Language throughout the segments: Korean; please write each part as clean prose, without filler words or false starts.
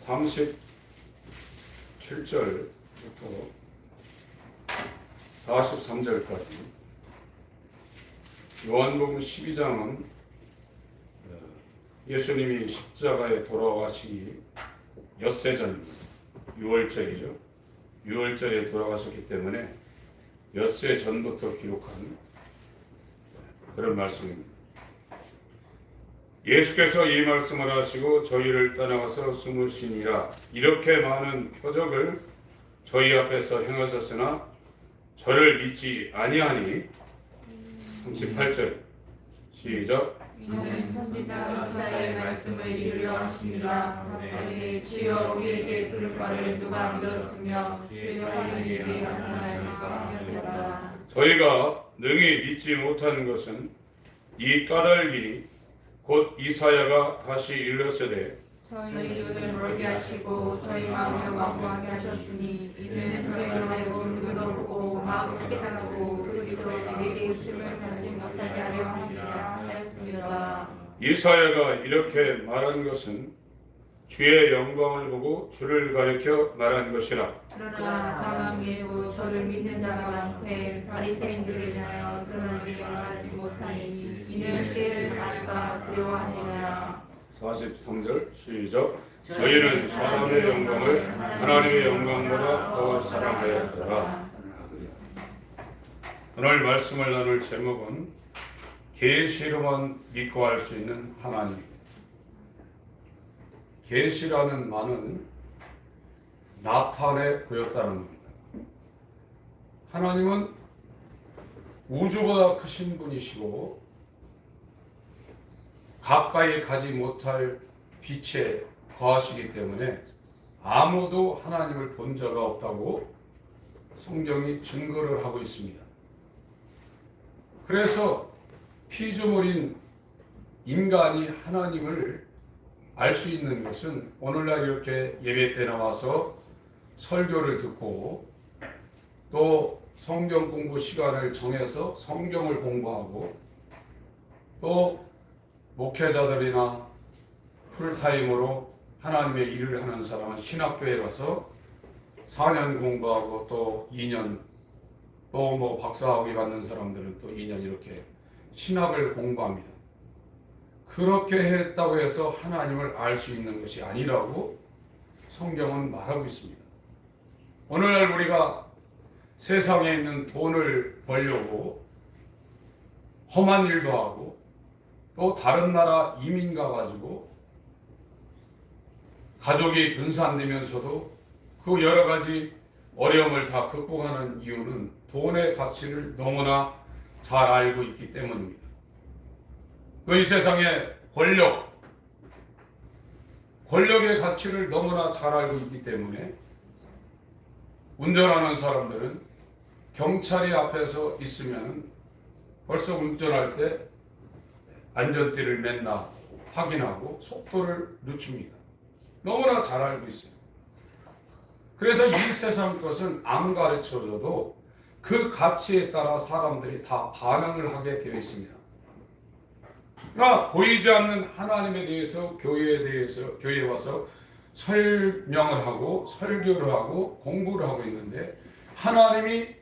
37절부터 43절까지 요한복음 12장은 예수님이 십자가에 돌아가시기 엿새 전입니다. 6월절이죠. 6월절에 돌아가셨기 때문에 엿새 전부터 기록한 그런 말씀입니다. 예수께서 이 말씀을 하시고 저희를 떠나가서 숨으시니라. 이렇게 많은 표적을 저희 앞에서 행하셨으나 저를 믿지 아니하니. 38절 시작. 이는 선지자 이사야의 말씀을 이루려 하시니라. 하되 주여 우리에게 들을 바를 누가 믿었으며 주의 활력이 우리에게 나타나니까 하였다. 저희가 능히 믿지 못한 것은 이 까닭이니 곧 이사야가 다시 일렀으되 저희 눈을 멀게 하시고 저희 마음을 완고하게 하셨으니 이는 저희로 하여금 눈을 보고 마음을 깨달고 그리로 내게 의심을 가지 못하게 하려 함이라 하였습니다. 이사야가 이렇게 말한 것은 주의 영광을 보고 주를 가리켜 말한 것이라. 그러나 다만 중에도 저를 믿는 자가 많되 바리새인들을 인하여 드러나게 하지 못하니 이는 죄를 알까 두려워합니다. 43절 시작. 저희는 사람의 영광을 하나님의 영광보다 더 사랑하였더라. 오늘 말씀을 나눌 제목은 계시로만 믿고 할 수 있는 하나님입니다. 계시라는 말은 나타내 보였다는 겁니다. 하나님은 우주보다 크신 분이시고 가까이 가지 못할 빛에 거하시기 때문에 아무도 하나님을 본 자가 없다고 성경이 증거를 하고 있습니다. 그래서 피조물인 인간이 하나님을 알 수 있는 것은 오늘날 이렇게 예배 때 나와서 설교를 듣고 또 성경 공부 시간을 정해서 성경을 공부하고 또 목회자들이나 풀타임으로 하나님의 일을 하는 사람은 신학교에 가서 4년 공부하고 또 2년 또 뭐 박사학위 받는 사람들은 또 2년 이렇게 신학을 공부합니다. 그렇게 했다고 해서 하나님을 알 수 있는 것이 아니라고 성경은 말하고 있습니다. 오늘날 우리가 세상에 있는 돈을 벌려고 험한 일도 하고 또 다른 나라 이민 가가지고 가족이 분산되면서도 그 여러 가지 어려움을 다 극복하는 이유는 돈의 가치를 너무나 잘 알고 있기 때문입니다. 또 이 세상의 권력의 가치를 너무나 잘 알고 있기 때문에 운전하는 사람들은 경찰이 앞에서 있으면 벌써 운전할 때 안전띠를 맨날 확인하고 속도를 늦춥니다. 너무나 잘 알고 있어요. 그래서 이 세상 것은 안 가르쳐줘도 그 가치에 따라 사람들이 다 반응을 하게 되어 있습니다. 그러나 보이지 않는 하나님에 대해서 교회에 와서 설명을 하고 설교를 하고 공부를 하고 있는데 하나님이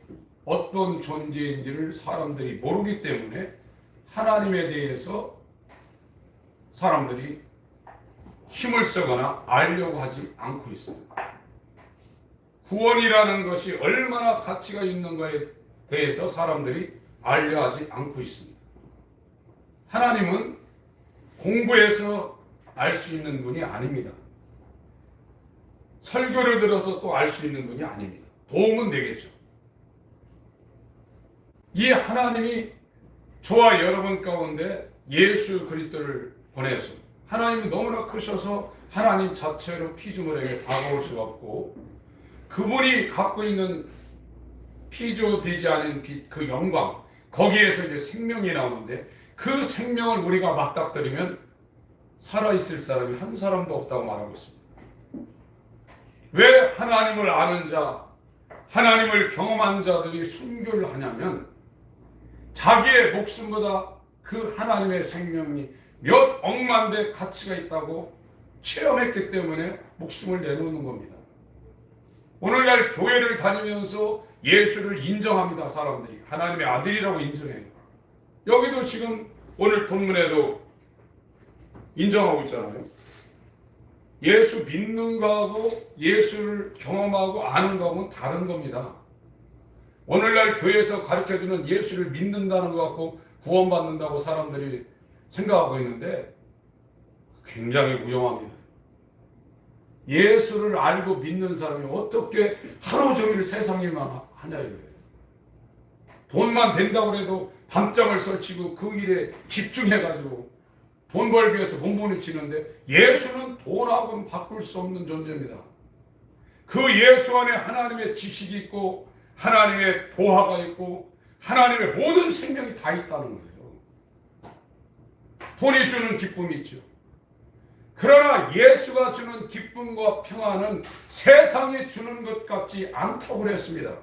어떤 존재인지를 사람들이 모르기 때문에 하나님에 대해서 사람들이 힘을 쓰거나 알려고 하지 않고 있어요. 구원이라는 것이 얼마나 가치가 있는가에 대해서 사람들이 알려하지 않고 있습니다. 하나님은 공부해서 알 수 있는 분이 아닙니다. 설교를 들어서 또 알 수 있는 분이 아닙니다. 도움은 되겠죠. 이 하나님이 저와 여러분 가운데 예수 그리스도를 보내서 하나님이 너무나 크셔서 하나님 자체로 피조물에게 다가올 수가 없고 그분이 갖고 있는 피조되지 않은 빛, 그 영광 거기에서 이제 생명이 나오는데 그 생명을 우리가 맞닥뜨리면 살아있을 사람이 한 사람도 없다고 말하고 있습니다. 왜 하나님을 아는 자, 하나님을 경험한 자들이 순교를 하냐면 자기의 목숨보다 그 하나님의 생명이 몇 억만 배 가치가 있다고 체험했기 때문에 목숨을 내놓는 겁니다. 오늘날 교회를 다니면서 예수를 인정합니다. 사람들이 하나님의 아들이라고 인정해요. 여기도 지금 오늘 본문에도 인정하고 있잖아요. 예수 믿는 거하고 예수를 경험하고 아는 거하고는 다른 겁니다. 오늘날 교회에서 가르쳐주는 예수를 믿는다는 것 갖고 구원받는다고 사람들이 생각하고 있는데 굉장히 위험합니다. 예수를 알고 믿는 사람이 어떻게 하루 종일 세상 일만 하냐 이거예요. 돈만 된다고 해도 밤잠을 설치고 그 일에 집중해가지고 돈 벌기 위해서 몸부림치는데 예수는 돈하고는 바꿀 수 없는 존재입니다. 그 예수 안에 하나님의 지식이 있고 하나님의 보화가 있고 하나님의 모든 생명이 다 있다는 거예요. 돈이 주는 기쁨이 있죠. 그러나 예수가 주는 기쁨과 평안은 세상이 주는 것 같지 않다고 그랬습니다.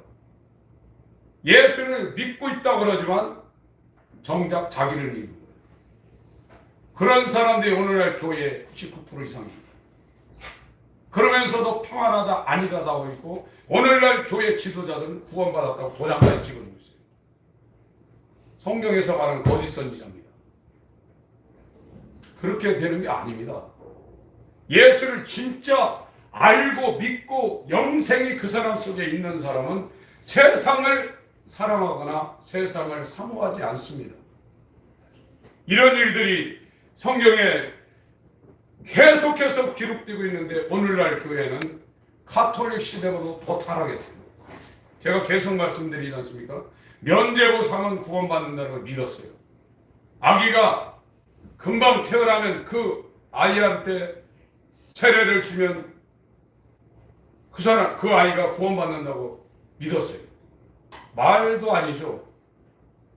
예수를 믿고 있다고 그러지만 정작 자기를 믿는 거예요. 그런 사람들이 오늘날 교회의 99% 이상입니다. 그러면서도 평안하다 아니라다고 있고 오늘날 교회 지도자들은 구원받았다고 도장까지 찍어주고 있어요. 성경에서 말하는 거짓 선지자입니다. 그렇게 되는 게 아닙니다. 예수를 진짜 알고 믿고 영생이 그 사람 속에 있는 사람은 세상을 사랑하거나 세상을 사모하지 않습니다. 이런 일들이 성경에 계속해서 기록되고 있는데 오늘날 교회는 가톨릭 시대보다 더 타락했어요. 제가 계속 말씀드리지 않습니까? 면죄부 사면 구원받는다는 걸 믿었어요. 아기가 금방 태어나면 그 아이한테 세례를 주면 그 아이가 구원받는다고 믿었어요. 말도 아니죠.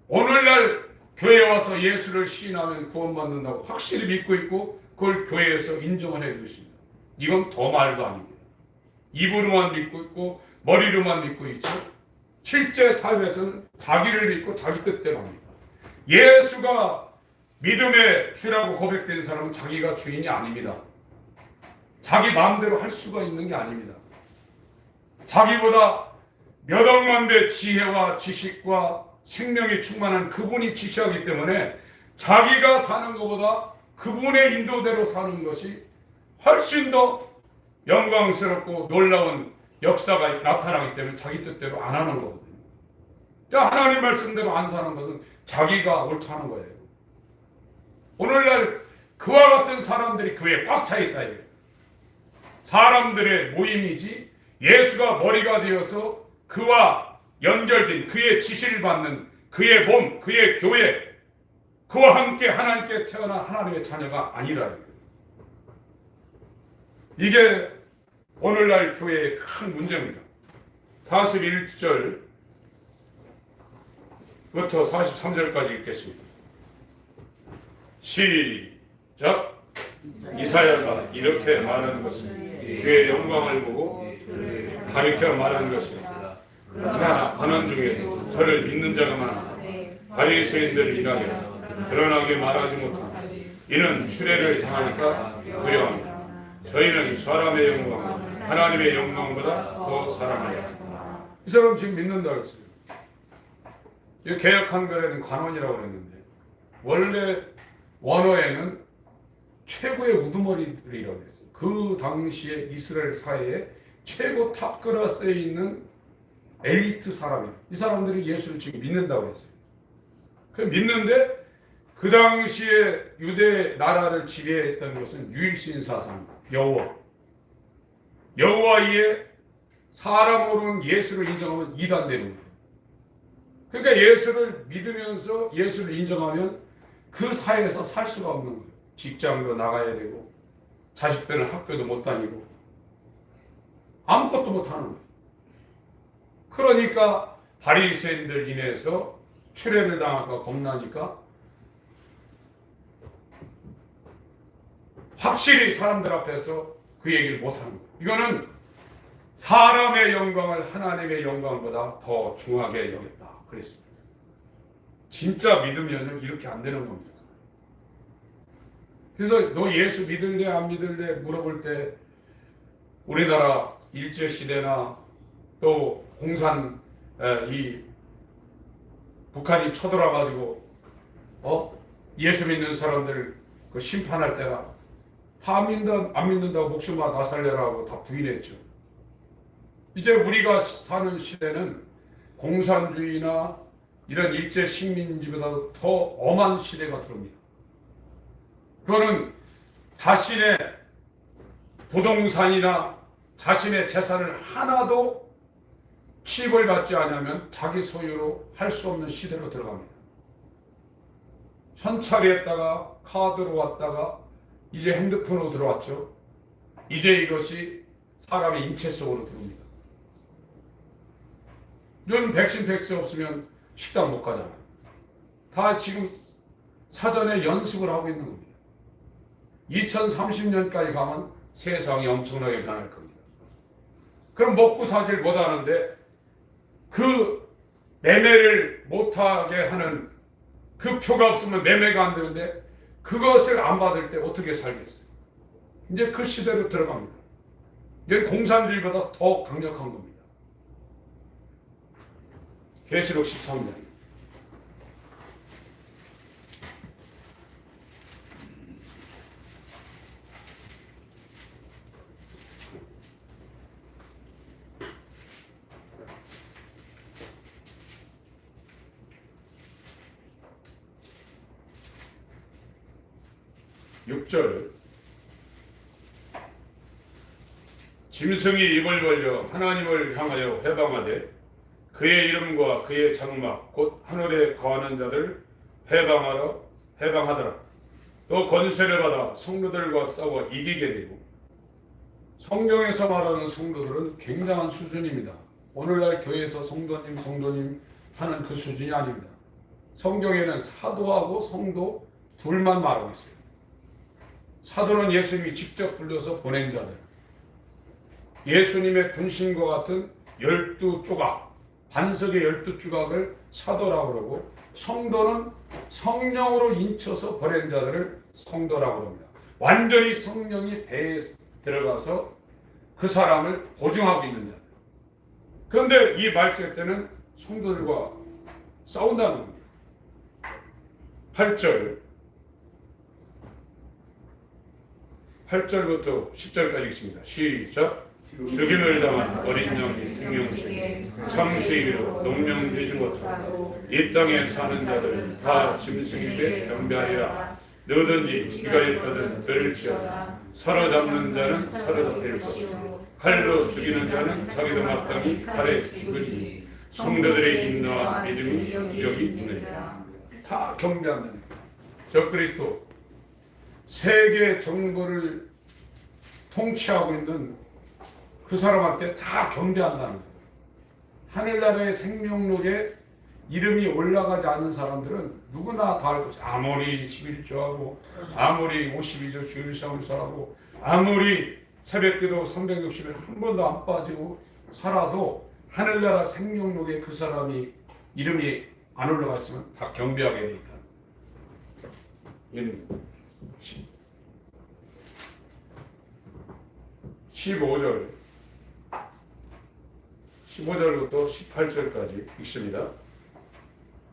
오늘날 교회에 와서 예수를 시인하면 구원받는다고 확실히 믿고 있고 그걸 교회에서 인정을 해주고 있습니다. 이건 더 말도 아닙니다. 입으로만 믿고 있고 머리로만 믿고 있죠. 실제 삶에서는 자기를 믿고 자기 뜻대로 합니다. 예수가 믿음의 주라고 고백된 사람은 자기가 주인이 아닙니다. 자기 마음대로 할 수가 있는 게 아닙니다. 자기보다 몇 억만 배 지혜와 지식과 생명이 충만한 그분이 지시하기 때문에 자기가 사는 것보다 그분의 인도대로 사는 것이 훨씬 더 영광스럽고 놀라운 역사가 나타나기 때문에 자기 뜻대로 안 하는 거거든요. 자, 하나님 말씀대로 안 사는 것은 자기가 옳다는 거예요. 오늘날 그와 같은 사람들이 교회에 꽉 차 있다 이거예요. 사람들의 모임이지 예수가 머리가 되어서 그와 연결된 그의 지시를 받는 그의 몸, 그의 교회, 그와 함께 하나님께 태어난 하나님의 자녀가 아니라 이게 오늘날 교회의 큰 문제입니다. 41절부터 43절까지 읽겠습니다. 시작. 이사야가 이렇게 말하는 것은 주의 영광을 보고 가리켜 말하는 것입니다. 그러나 가난 중에 저를 믿는 자가 많아 바리새인들 일하여 드러나게 말하지 못하고 이는 추례를 당하니까 두려워합니다. 저희는 사람의 영광 하나님의 영광보다 더 사랑해요. 이 사람 지금 믿는다 그랬어요. 이 개역 한글에는 관원이라고 그랬는데 원래 원어에는 최고의 우두머리들이라고 했어요. 그 당시에 이스라엘 사회에 최고 탑클래스에 있는 엘리트 사람이에요. 이 사람들이 예수를 지금 믿는다고 했어요. 믿는데 그 당시에 유대 나라를 지배했던 것은 유일신 사상입니다. 여호와 이에 사람으로는 예수를 인정하면 이단 되는 거예요. 그러니까 예수를 믿으면서 예수를 인정하면 그 사회에서 살 수가 없는 거예요. 직장도 나가야 되고 자식들은 학교도 못 다니고 아무것도 못 하는 거예요. 그러니까 바리새인들 인해서 추례를 당할까 겁나니까 확실히 사람들 앞에서 그 얘기를 못 하는 거예요. 이거는 사람의 영광을 하나님의 영광보다 더 중하게 여겼다 그랬습니다. 진짜 믿으면 이렇게 안 되는 겁니다. 그래서 너 예수 믿을래 안 믿을래 물어볼 때 우리나라 일제시대나 또 공산 이 북한이 쳐들어가지고 예수 믿는 사람들 그 심판할 때나 다 안 믿는다고 목숨만 다 살려라고 다 부인했죠. 이제 우리가 사는 시대는 공산주의나 이런 일제 식민지보다 더 엄한 시대가 들어옵니다. 그거는 자신의 부동산이나 자신의 재산을 하나도 취급을 받지 않으면 자기 소유로 할 수 없는 시대로 들어갑니다. 현찰이 했다가 카드로 왔다가 이제 핸드폰으로 들어왔죠. 이제 이것이 사람의 인체 속으로 들어옵니다. 이런 백신 백스 없으면 식당 못 가잖아요. 다 지금 사전에 연습을 하고 있는 겁니다. 2030년까지 가면 세상이 엄청나게 변할 겁니다. 그럼 먹고 사질 못하는데 그 매매를 못하게 하는 그 표가 없으면 매매가 안 되는데 그것을 안 받을 때 어떻게 살겠어요? 이제 그 시대로 들어갑니다. 이게 공산주의보다 더 강력한 겁니다. 계시록 13장. (6절) 짐승이 입을 벌려 하나님을 향하여 회방하되 그의 이름과 그의 장막 곧 하늘에 거하는 자들 회방하더라. 또 권세를 받아 성도들과 싸워 이기게 되고. 성경에서 말하는 성도들은 굉장한 수준입니다. 오늘날 교회에서 성도님 하는 그 수준이 아닙니다. 성경에는 사도하고 성도 둘만 말하고 있어요. 사도는 예수님이 직접 불러서 보낸 자들, 예수님의 분신과 같은 12조각, 반석의 12조각을 사도라고 그러고, 성도는 성령으로 인쳐서 보낸 자들을 성도라고 합니다. 완전히 성령이 배에 들어가서 그 사람을 보증하고 있는 자들. 그런데 이 말세 때는 성도들과 싸운다는 겁니다. 8절부터 10절까지 읽습니다. 시작. 죽임을 당한 어린 양이 생명신 참시기로 농명되지 못하고 이 땅에 사는 자들은 다 짐승에게 경배하여라. 누구든지 지가 있거든 들을지어다. 사로잡는 자는 사로잡힐 것이고 칼로 죽이는 자는 자기도 마땅히 칼에 죽으니 성도들의 인내와 믿음이 여기 있느니라. 다 경배한다는 거예요. 적그리스도 세계 정부를 통치하고 있는 그 사람한테 다 경배한다는 거예요. 하늘나라의 생명록에 이름이 올라가지 않은 사람들은 누구나 다 알고 있어요. 아무리 11조하고 아무리 52조 주일상사하고 아무리 새벽기도 360일 한 번도 안 빠지고 살아도 하늘나라 생명록에 그 사람이 이름이 안 올라가 있으면 다 경배하게 돼 있다. 15절부터 18절까지 읽습니다.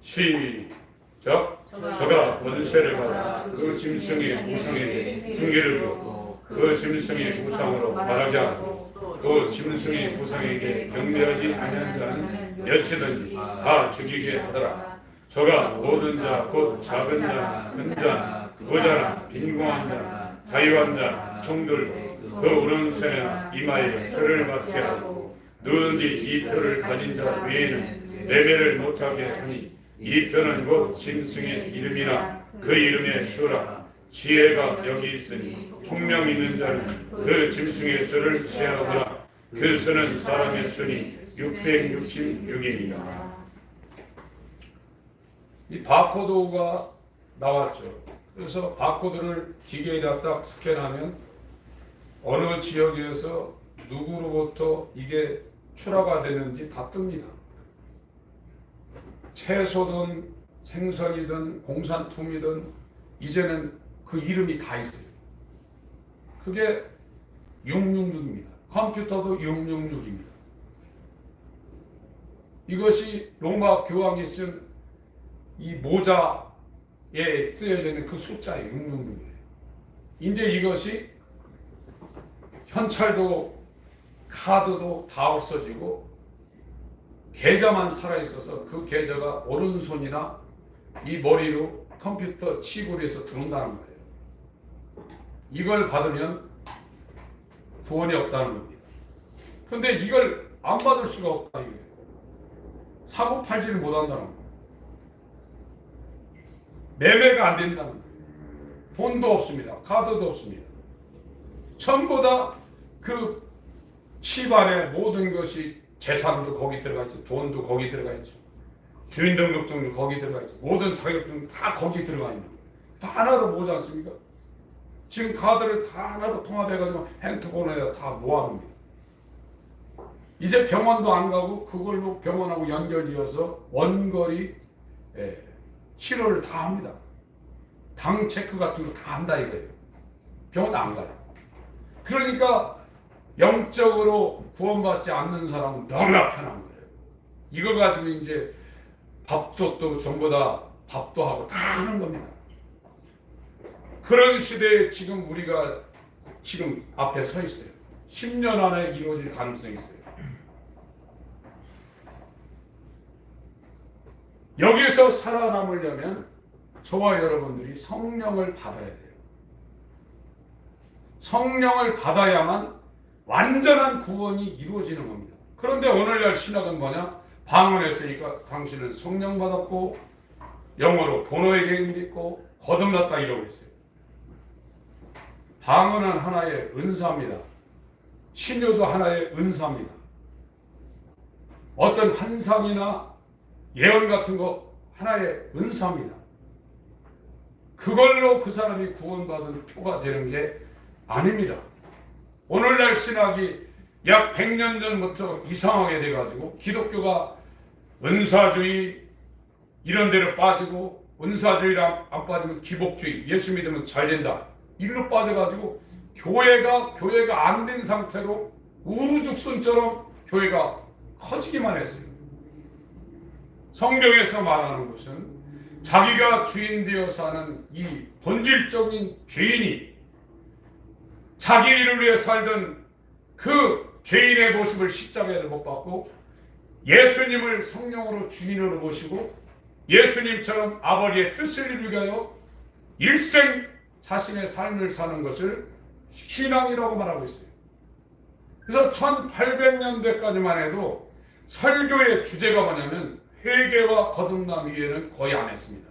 시작. 저가 권세를 받아 그 짐승의 우상에게 승계를 주고 그 짐승의 우상으로 말하게 하고 또 짐승의 우상에게 경배하지 아니하는 자는 몇이든지 다 죽이게 하더라. 저가 모든 자 곧 작은 자나 큰 자나 부자나 빈궁한 자나 자유한 자 총들로 그 오른손이나 이마에 표를 받게 하고 누구든지 이 표를 가진 자 외에는 매매를 못하게 하니 이 표는 곧 짐승의 이름이나 그 이름의 수라. 지혜가 여기 있으니 총명 있는 자는 그 짐승의 수를 세어보라. 그 수는 사람의 수니 666이니라. 이 바코드가 나왔죠. 그래서 바코드를 기계에다 딱 스캔하면 어느 지역에서 누구로부터 이게 출하가 되는지 다 뜹니다. 채소든 생선이든 공산품이든 이제는 그 이름이 다 있어요. 그게 666입니다. 컴퓨터도 666입니다. 이것이 로마 교황이 쓴 이 모자에 쓰여지는 그 숫자예요. 666이에요. 이제 이것이 현찰도 카드도 다 없어지고 계좌만 살아있어서 그 계좌가 오른손이나 이 머리로 컴퓨터 치구리에서 들어온다는 거예요. 이걸 받으면 구원이 없다는 겁니다. 그런데 이걸 안 받을 수가 없다 이거예요. 사고 팔지를 못한다는 거예요. 매매가 안 된다는 거예요. 돈도 없습니다. 카드도 없습니다. 전부 다 그 칩 안에 모든 것이 재산도 거기 들어가 있죠. 돈도 거기 들어가 있죠. 주민등록증도 거기 들어가 있죠. 모든 자격증 다 거기 들어가 있는 거예요. 다 하나로 모으지 않습니까? 지금 카드를 다 하나로 통합해가지고 핸드폰에다 다 모아놓습니다. 이제 병원도 안 가고 그걸로 병원하고 연결되어서 원거리 치료를 다 합니다. 당 체크 같은 거 다 한다 이거예요. 병원 안 가요. 그러니까 영적으로 구원받지 않는 사람은 너무나 편한 거예요. 이거 가지고 이제 밥솥도 전부 다 밥도 하고 다 하는 겁니다. 그런 시대에 지금 우리가 지금 앞에 서 있어요. 10년 안에 이루어질 가능성이 있어요. 여기서 살아남으려면 저와 여러분들이 성령을 받아야 돼요. 성령을 받아야만 완전한 구원이 이루어지는 겁니다. 그런데 오늘날 신학은 뭐냐? 방언했으니까 당신은 성령 받았고 영어로 본어의 개인도 있고 거듭났다 이러고 있어요. 방언은 하나의 은사입니다. 신유도 하나의 은사입니다. 어떤 환상이나 예언 같은 거 하나의 은사입니다. 그걸로 그 사람이 구원받은 표가 되는 게 아닙니다. 오늘날 신학이 약 100년 전부터 이상하게 돼가지고 기독교가 은사주의 이런 데로 빠지고 은사주의랑 안 빠지면 기복주의 예수 믿으면 잘 된다 일로 빠져가지고 교회가 안 된 상태로 우후죽순처럼 교회가 커지기만 했어요. 성경에서 말하는 것은 자기가 주인 되어 사는 이 본질적인 죄인이 자기 일을 위해 살던 그 죄인의 모습을 십자가에 못 박고 예수님을 성령으로 주인으로 모시고 예수님처럼 아버지의 뜻을 이루게 하여 일생 자신의 삶을 사는 것을 신앙이라고 말하고 있어요. 그래서 1800년대까지만 해도 설교의 주제가 뭐냐면 회개와 거듭남 이외에는 거의 안 했습니다.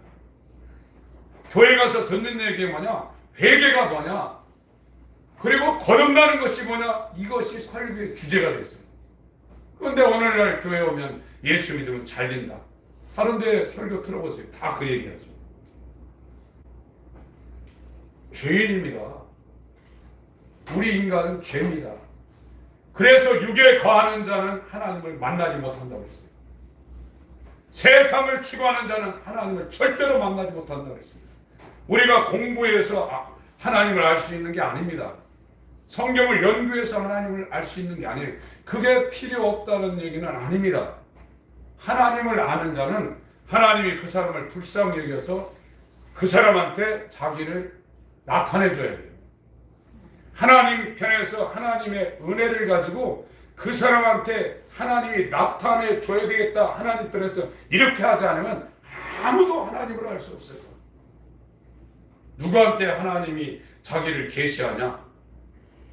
교회 가서 듣는 얘기 뭐냐? 회개가 뭐냐? 그리고 거듭나는 것이 뭐냐? 이것이 설교의 주제가 됐어요. 그런데 오늘날 교회 오면 예수 믿으면 잘 된다. 다른데 설교 들어보세요. 다 그 얘기하죠. 죄인입니다. 우리 인간은 죄입니다. 그래서 육에 거하는 자는 하나님을 만나지 못한다고 했어요. 세상을 추구하는 자는 하나님을 절대로 만나지 못한다고 했습니다. 우리가 공부해서 하나님을 알 수 있는 게 아닙니다. 성경을 연구해서 하나님을 알 수 있는 게 아니에요. 그게 필요 없다는 얘기는 아닙니다. 하나님을 아는 자는 하나님이 그 사람을 불쌍히 여겨서 그 사람한테 자기를 나타내줘야 돼요. 하나님 편에서 하나님의 은혜를 가지고 그 사람한테 하나님이 나타내줘야 되겠다. 하나님 편에서 이렇게 하지 않으면 아무도 하나님을 알 수 없어요. 누구한테 하나님이 자기를 계시하냐?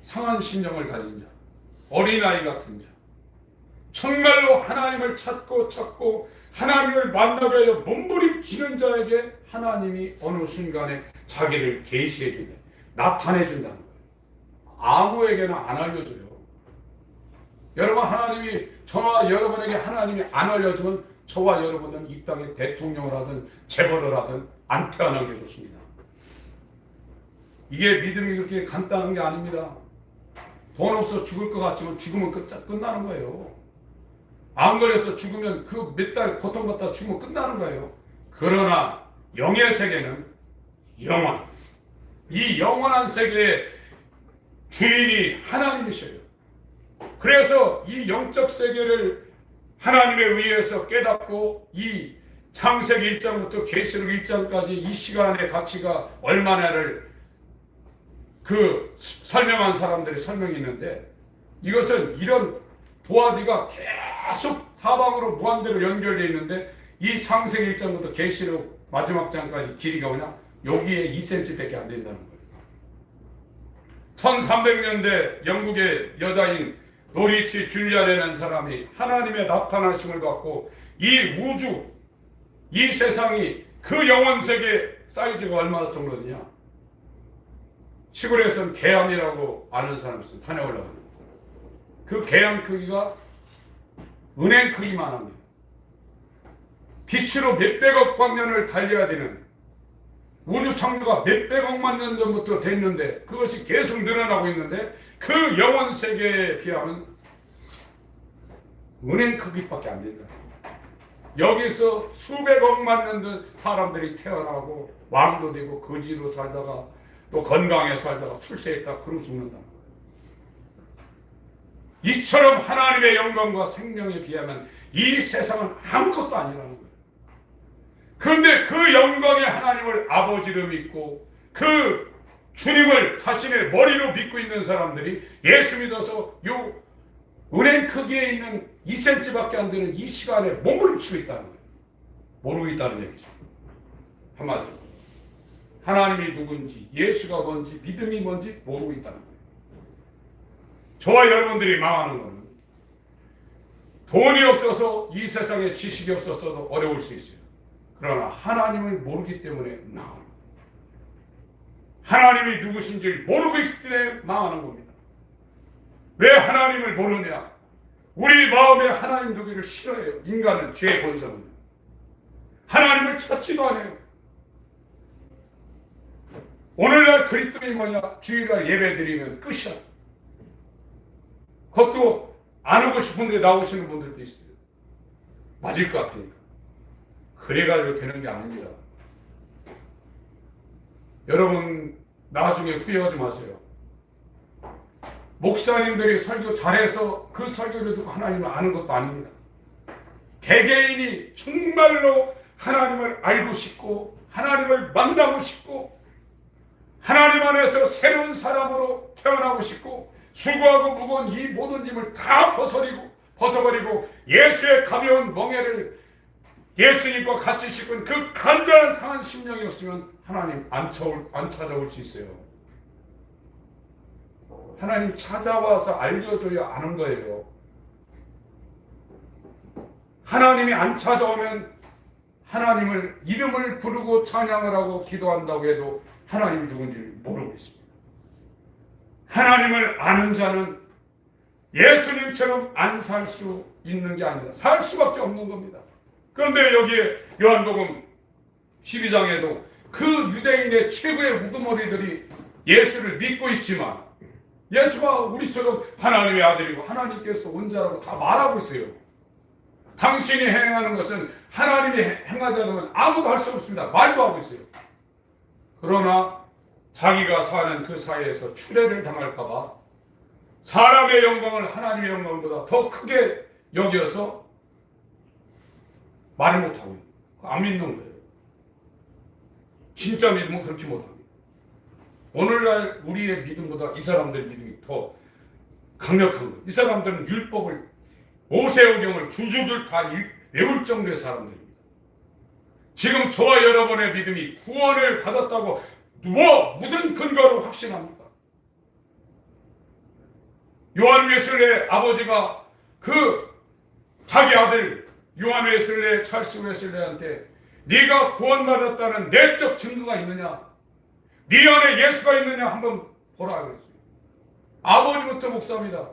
상한 심령을 가진 자, 어린아이 같은 자, 정말로 하나님을 찾고 하나님을 만나게 하여 몸부림치는 자에게 하나님이 어느 순간에 자기를 계시해 준다, 나타내 준다는 거예요. 아무에게나 안 알려줘요. 여러분, 하나님이 저와 여러분에게 하나님이 안 알려주면 저와 여러분은 이 땅에 대통령을 하든 재벌을 하든 안 태어나게 좋습니다. 이게 믿음이 그렇게 간단한 게 아닙니다. 돈 없어 죽을 것 같지만 죽으면 끝나는 거예요. 안 걸려서 죽으면 그 몇 달 고통받다 죽으면 끝나는 거예요. 그러나 영의 세계는 영원. 이 영원한 세계에 주인이 하나님이셔요. 그래서 이 영적 세계를 하나님에 의해서 깨닫고 이 창세기 1장부터 계시록 1장까지 이 시간의 가치가 얼마나를 그 설명한 사람들이 설명이 있는데, 이것은 이런 도화지가 계속 사방으로 무한대로 연결되어 있는데, 이 창세기 1장부터 계시록 마지막 장까지 길이가 뭐냐? 여기에 2cm밖에 안 된다는 거예요. 1300년대 영국의 여자인 노리치 줄리아라는 사람이 하나님의 나타나심을 받고 이 우주, 이 세상이 그 영혼세계 사이즈가 얼마나 정도냐? 시골에서는 개암이라고 아는 사람이 있어요. 산에 올라가는 그 개암 크기가 은행 크기만 합니다. 빛으로 몇백억 광년을 달려야 되는 우주 창조가 몇백억만 년 전부터 됐는데 그것이 계속 늘어나고 있는데 그 영혼 세계에 비하면 은행 크기밖에 안 된다. 여기서 수백억만 년 전 사람들이 태어나고 왕도 되고 거지로 살다가 또 건강에 살다가 출세했다 그러고 죽는다. 이처럼 하나님의 영광과 생명에 비하면 이 세상은 아무것도 아니라는 거예요. 그런데 그 영광의 하나님을 아버지로 믿고 그 주님을 자신의 머리로 믿고 있는 사람들이 예수 믿어서 요 은행 크기에 있는 2cm밖에 안 되는 이 시간에 몸부림치고 있다는 거예요. 모르고 있다는 얘기죠. 한마디로 하나님이 누군지, 예수가 뭔지, 믿음이 뭔지 모르고 있다는 거예요. 저와 여러분들이 망하는 것은 돈이 없어서 이 세상에 지식이 없어서도 어려울 수 있어요. 그러나 하나님을 모르기 때문에 망하는 거예요. 하나님이 누구신지를 모르고 있기 때문에 망하는 겁니다. 왜 하나님을 모르냐? 우리 마음에 하나님 두기를 싫어해요. 인간은 죄의 본성은. 하나님을 찾지도 않아요. 오늘날 그리스도인이 뭐냐? 주일날 예배 드리면 끝이야. 그것도 안 오고 싶은데 나오시는 분들도 있어요. 맞을 것 같으니까. 그래가지고 되는 게 아닙니다. 여러분 나중에 후회하지 마세요. 목사님들이 설교 잘해서 그 설교를 듣고 하나님을 아는 것도 아닙니다. 개개인이 정말로 하나님을 알고 싶고 하나님을 만나고 싶고 하나님 안에서 새로운 사람으로 태어나고 싶고 수고하고 무거운 이 모든 짐을 다 벗어버리고 예수의 가벼운 멍에를 예수님과 같이 싣은 그 간절한 상한 심령이 없으면 하나님 안 찾아올 수 있어요. 하나님 찾아와서 알려줘야 아는 거예요. 하나님이 안 찾아오면 하나님을 이름을 부르고 찬양을 하고 기도한다고 해도 하나님이 누군지 모르고 있습니다. 하나님을 아는 자는 예수님처럼 안 살 수 있는 게 아니라 살 수밖에 없는 겁니다. 그런데 여기에 요한복음 12장에도 그 유대인의 최고의 우두머리들이 예수를 믿고 있지만 예수가 우리처럼 하나님의 아들이고 하나님께서 온 자라고 다 말하고 있어요. 당신이 행하는 것은 하나님이 행하지 않으면 아무도 할 수 없습니다. 말도 하고 있어요. 그러나 자기가 사는 그 사회에서 추례를 당할까 봐 사람의 영광을 하나님의 영광보다 더 크게 여겨서 말을 못하고 안 믿는 거예요. 진짜 믿으면 그렇게 못합니다. 오늘날 우리의 믿음보다 이 사람들의 믿음이 더 강력한 거예요. 이 사람들은 율법을 모세오경을 줄줄줄 다 외울 정도의 사람들입니다. 지금 저와 여러분의 믿음이 구원을 받았다고 무슨 근거로 확신합니까? 요한 웨슬레의 아버지가 그 자기 아들 요한 웨슬레, 찰스 웨슬레한테 네가 구원받았다는 내적 증거가 있느냐? 네 안에 예수가 있느냐 한번 보라 그랬어요. 아버지부터 목사입니다.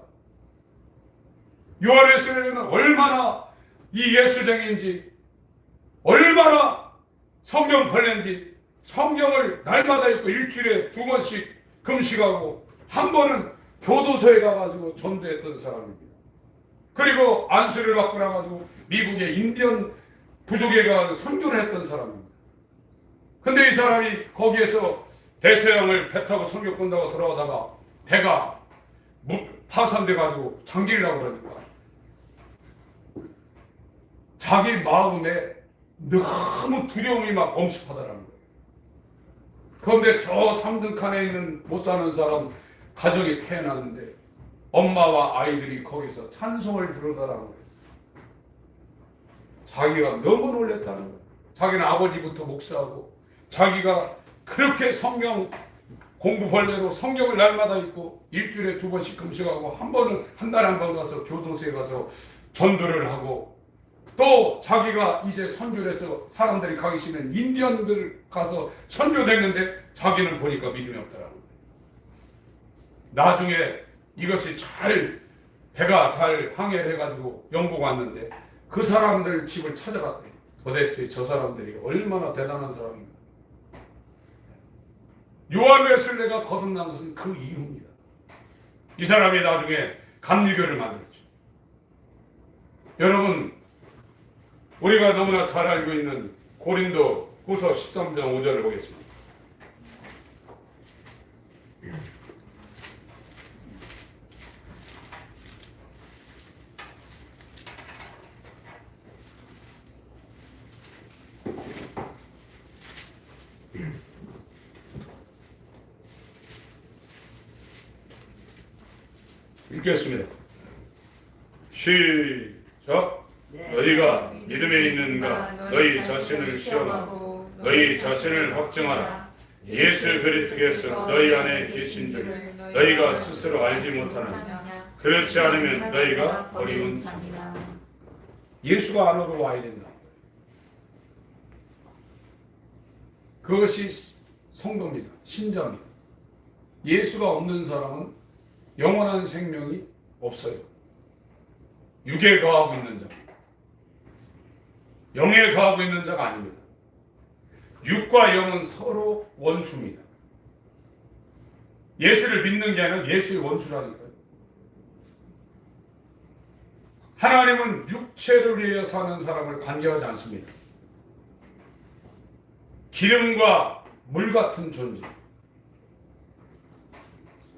요한 웨슬레는 얼마나 이 예수쟁이인지 얼마나 성경 벌레인지 성경을 날마다 읽고 일주일에 2번씩 금식하고 한 번은 교도소에 가가지고 전도했던 사람입니다. 그리고 안수를 받고 나가지고 미국의 인디언 부족에 가서 선교를 했던 사람입니다. 근데 이 사람이 거기에서 대서양을 배 타고 선교 끝나고 돌아오다가 배가 파산돼 가지고 잠기려고 그러니까 자기 마음에 너무 두려움이 막 엄습하더라는 거예요. 그런데 저 3등 칸에 있는 못 사는 사람 가정이 태어났는데 엄마와 아이들이 거기서 찬송을 부르더라는 거예요. 자기가 너무 놀랬다는 거예요. 자기는 아버지부터 목사하고 자기가 그렇게 성경 공부 벌레로 성경을 날마다 읽고 일주일에 2번씩 금식하고 한 달에 한 번 가서 교도소에 가서 전도를 하고 또 자기가 이제 선교를 해서 사람들이 가기 싫은 인디언들 가서 선교됐는데 자기는 보니까 믿음이 없더라고요. 나중에 이것이 배가 잘 항해를 해가지고 영국 왔는데 그 사람들 집을 찾아갔대요. 도대체 저 사람들이 얼마나 대단한 사람인가. 요한 웨슬레가 거듭난 것은 그 이유입니다. 이 사람이 나중에 감리교를 만들었죠. 여러분, 우리가 너무나 잘 알고 있는 고린도 후서 13장 5절을 보겠습니다. 읽겠습니다. 시작. 너희가 믿음에 있는가 너희 자신을 시험하고 너희 자신을 확증하라. 예수 그리스도께서 너희 안에 계신 줄 너희가 스스로 알지 못하느냐. 그렇지 않으면 너희가 버리운 자니라. 예수가 안으로 와야 된다. 그것이 성도입니다. 신자입니다. 예수가 없는 사람은 영원한 생명이 없어요. 육에 거하고 있는 자, 영에 거하고 있는 자가 아닙니다. 육과 영은 서로 원수입니다. 예수를 믿는 게 아니라 예수의 원수라니까요. 하나님은 육체를 위해 사는 사람을 관계하지 않습니다. 기름과 물 같은 존재.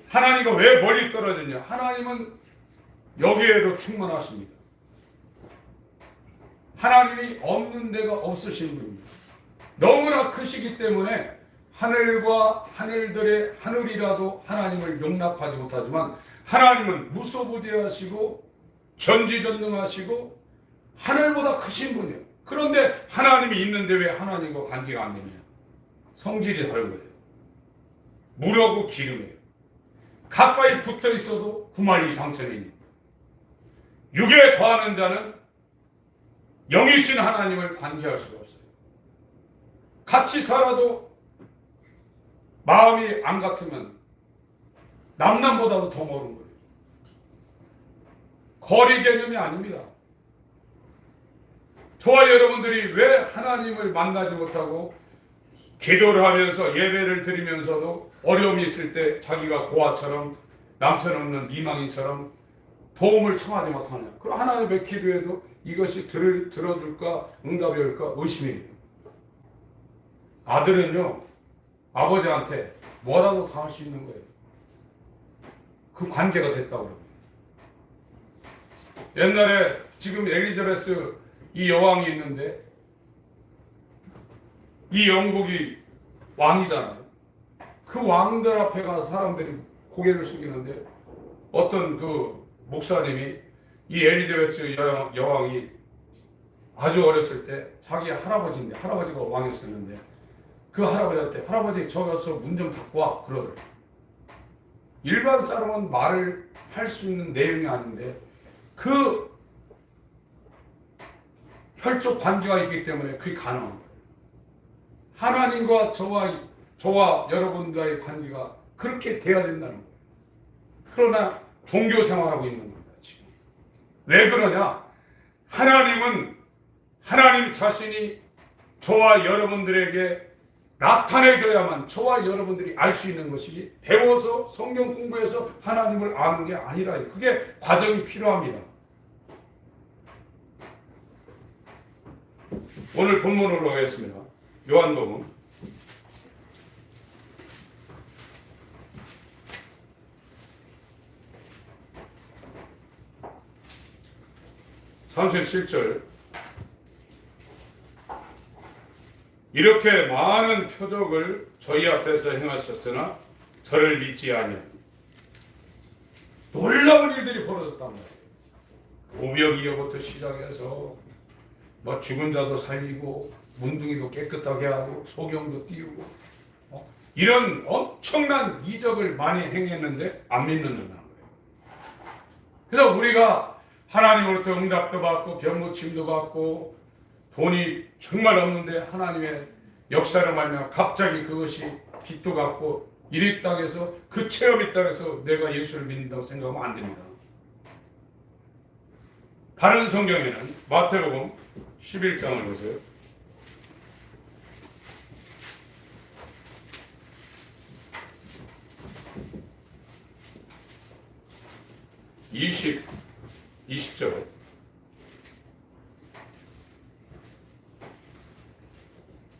하나님과 왜 멀리 떨어졌냐? 하나님은 여기에도 충만하십니다. 하나님이 없는 데가 없으신 분입니다. 너무나 크시기 때문에 하늘과 하늘들의 하늘이라도 하나님을 용납하지 못하지만 하나님은 무소부재하시고 전지전능하시고 하늘보다 크신 분이에요. 그런데 하나님이 있는데 왜 하나님과 관계가 안 되느냐? 성질이 다른 거예요. 물하고 기름이에요. 가까이 붙어 있어도 구만리 상처입니다. 육에 거하는 자는 영이신 하나님을 관계할 수가 없어요. 같이 살아도 마음이 안 같으면 남남보다도 더 멀은 거예요. 거리 개념이 아닙니다. 저와 여러분들이 왜 하나님을 만나지 못하고 기도를 하면서 예배를 드리면서도 어려움이 있을 때 자기가 고아처럼 남편 없는 미망인처럼 도움을 청하지 못하냐. 그럼 하나님의 기도에도 이것이 들어줄까 응답이 올까 의심이 돼요. 아들은요 아버지한테 뭐라도 다 할 수 있는 거예요. 그 관계가 됐다고 그럽니다. 옛날에 지금 엘리자베스 이 여왕이 있는데 이 영국이 왕이잖아요. 그 왕들 앞에 가서 사람들이 고개를 숙이는데 어떤 그 목사님이 이 엘리자베스 여왕이 아주 어렸을 때 자기 할아버지인데 할아버지가 왕이었었는데 그 할아버지한테 할아버지 저 가서 문 좀 닫고 와 그러더래요. 일반 사람은 말을 할 수 있는 내용이 아닌데 그 혈족 관계가 있기 때문에 그게 가능한 거예요. 하나님과 저와 여러분과의 관계가 그렇게 돼야 된다는 거예요. 그러나 종교 생활하고 있는 겁니다. 지금. 왜 그러냐? 하나님은 하나님 자신이 저와 여러분들에게 나타내줘야만 저와 여러분들이 알 수 있는 것이 배워서 성경 공부해서 하나님을 아는 게 아니라 그게 과정이 필요합니다. 오늘 본문으로 가겠습니다. 요한복음 37절 이렇게 많은 표적을 저희 앞에서 행하셨으나 저를 믿지 아니하니 놀라운 일들이 벌어졌단 말이에요. 오병이어부터 시작해서 뭐 죽은 자도 살리고 문둥이도 깨끗하게 하고 소경도 띄우고 이런 엄청난 이적을 많이 행했는데 안 믿는다는 거예요. 그래서 우리가 하나님으로부터 응답도 받고 병고침도 받고 돈이 정말 없는데 하나님의 역사를 말미암아 갑자기 그것이 빛도 같고 이리 땅에서 그 체험이 땅에서 내가 예수를 믿는다고 생각하면 안 됩니다. 다른 성경에는 마태복음 11장을 보세요. (20) 20절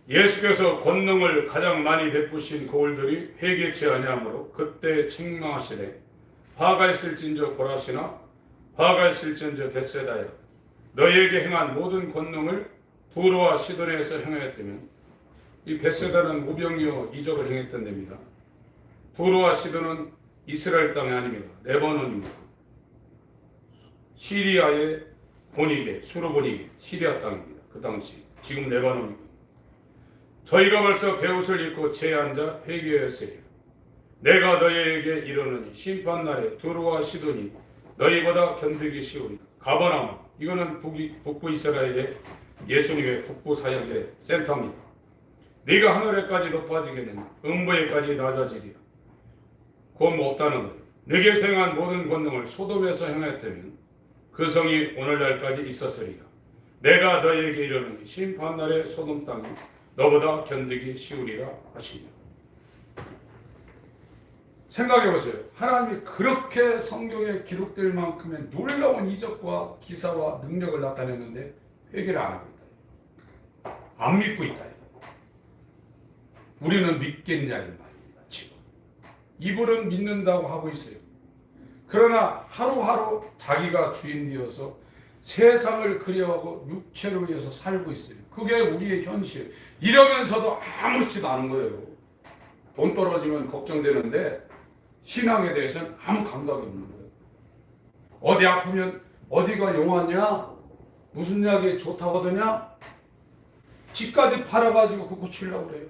예수께서 권능을 가장 많이 베푸신 거울들이 회개치 아니하므로 그때 책망하시되 화가 있을진저 고라시나 화가 있을진저 벳세다야 너희에게 행한 모든 권능을 두로와 시돈에서 행하였다면 이 벳세다는 우병이어 이적을 행했던 데입니다. 두로와 시돈은 이스라엘 땅이 아닙니다. 레바논입니다. 시리아의 본이게 수르본이게 시리아 땅입니다. 그 당시 지금 레바논이고 저희가 벌써 베옷을 입고 채에 앉아 회개하였으리라. 내가 너희에게 이르노니 심판날에 두로와 시돈이 너희보다 견디기 쉬우리라. 가버나움 이거는 북부 이스라엘의 예수님의 북부 사역의 센터입니다. 네가 하늘에까지 높아지겠느냐 음부에까지 낮아지리라. 곧 없다는 거예요. 네게 행한 모든 권능을 소돔에서 행했다면 그 성이 오늘날까지 있었으리라. 내가 너희에게 이르노니 심판날에 소돔 땅이 너보다 견디기 쉬우리라 하시며 생각해보세요. 하나님이 그렇게 성경에 기록될 만큼의 놀라운 이적과 기사와 능력을 나타냈는데 회개를 안 하고 있다. 안 믿고 있다. 우리는 믿겠냐 이 말입니다. 지금 이분은 믿는다고 하고 있어요. 그러나 하루하루 자기가 주인 되어서 세상을 그리워하고 육체로 위해서 살고 있어요. 그게 우리의 현실. 이러면서도 아무렇지도 않은 거예요. 돈 떨어지면 걱정되는데 신앙에 대해서는 아무 감각이 없는 거예요. 어디 아프면 어디가 용하냐? 무슨 약이 좋다거든요? 집까지 팔아가지고 그거 고치려고 그래요.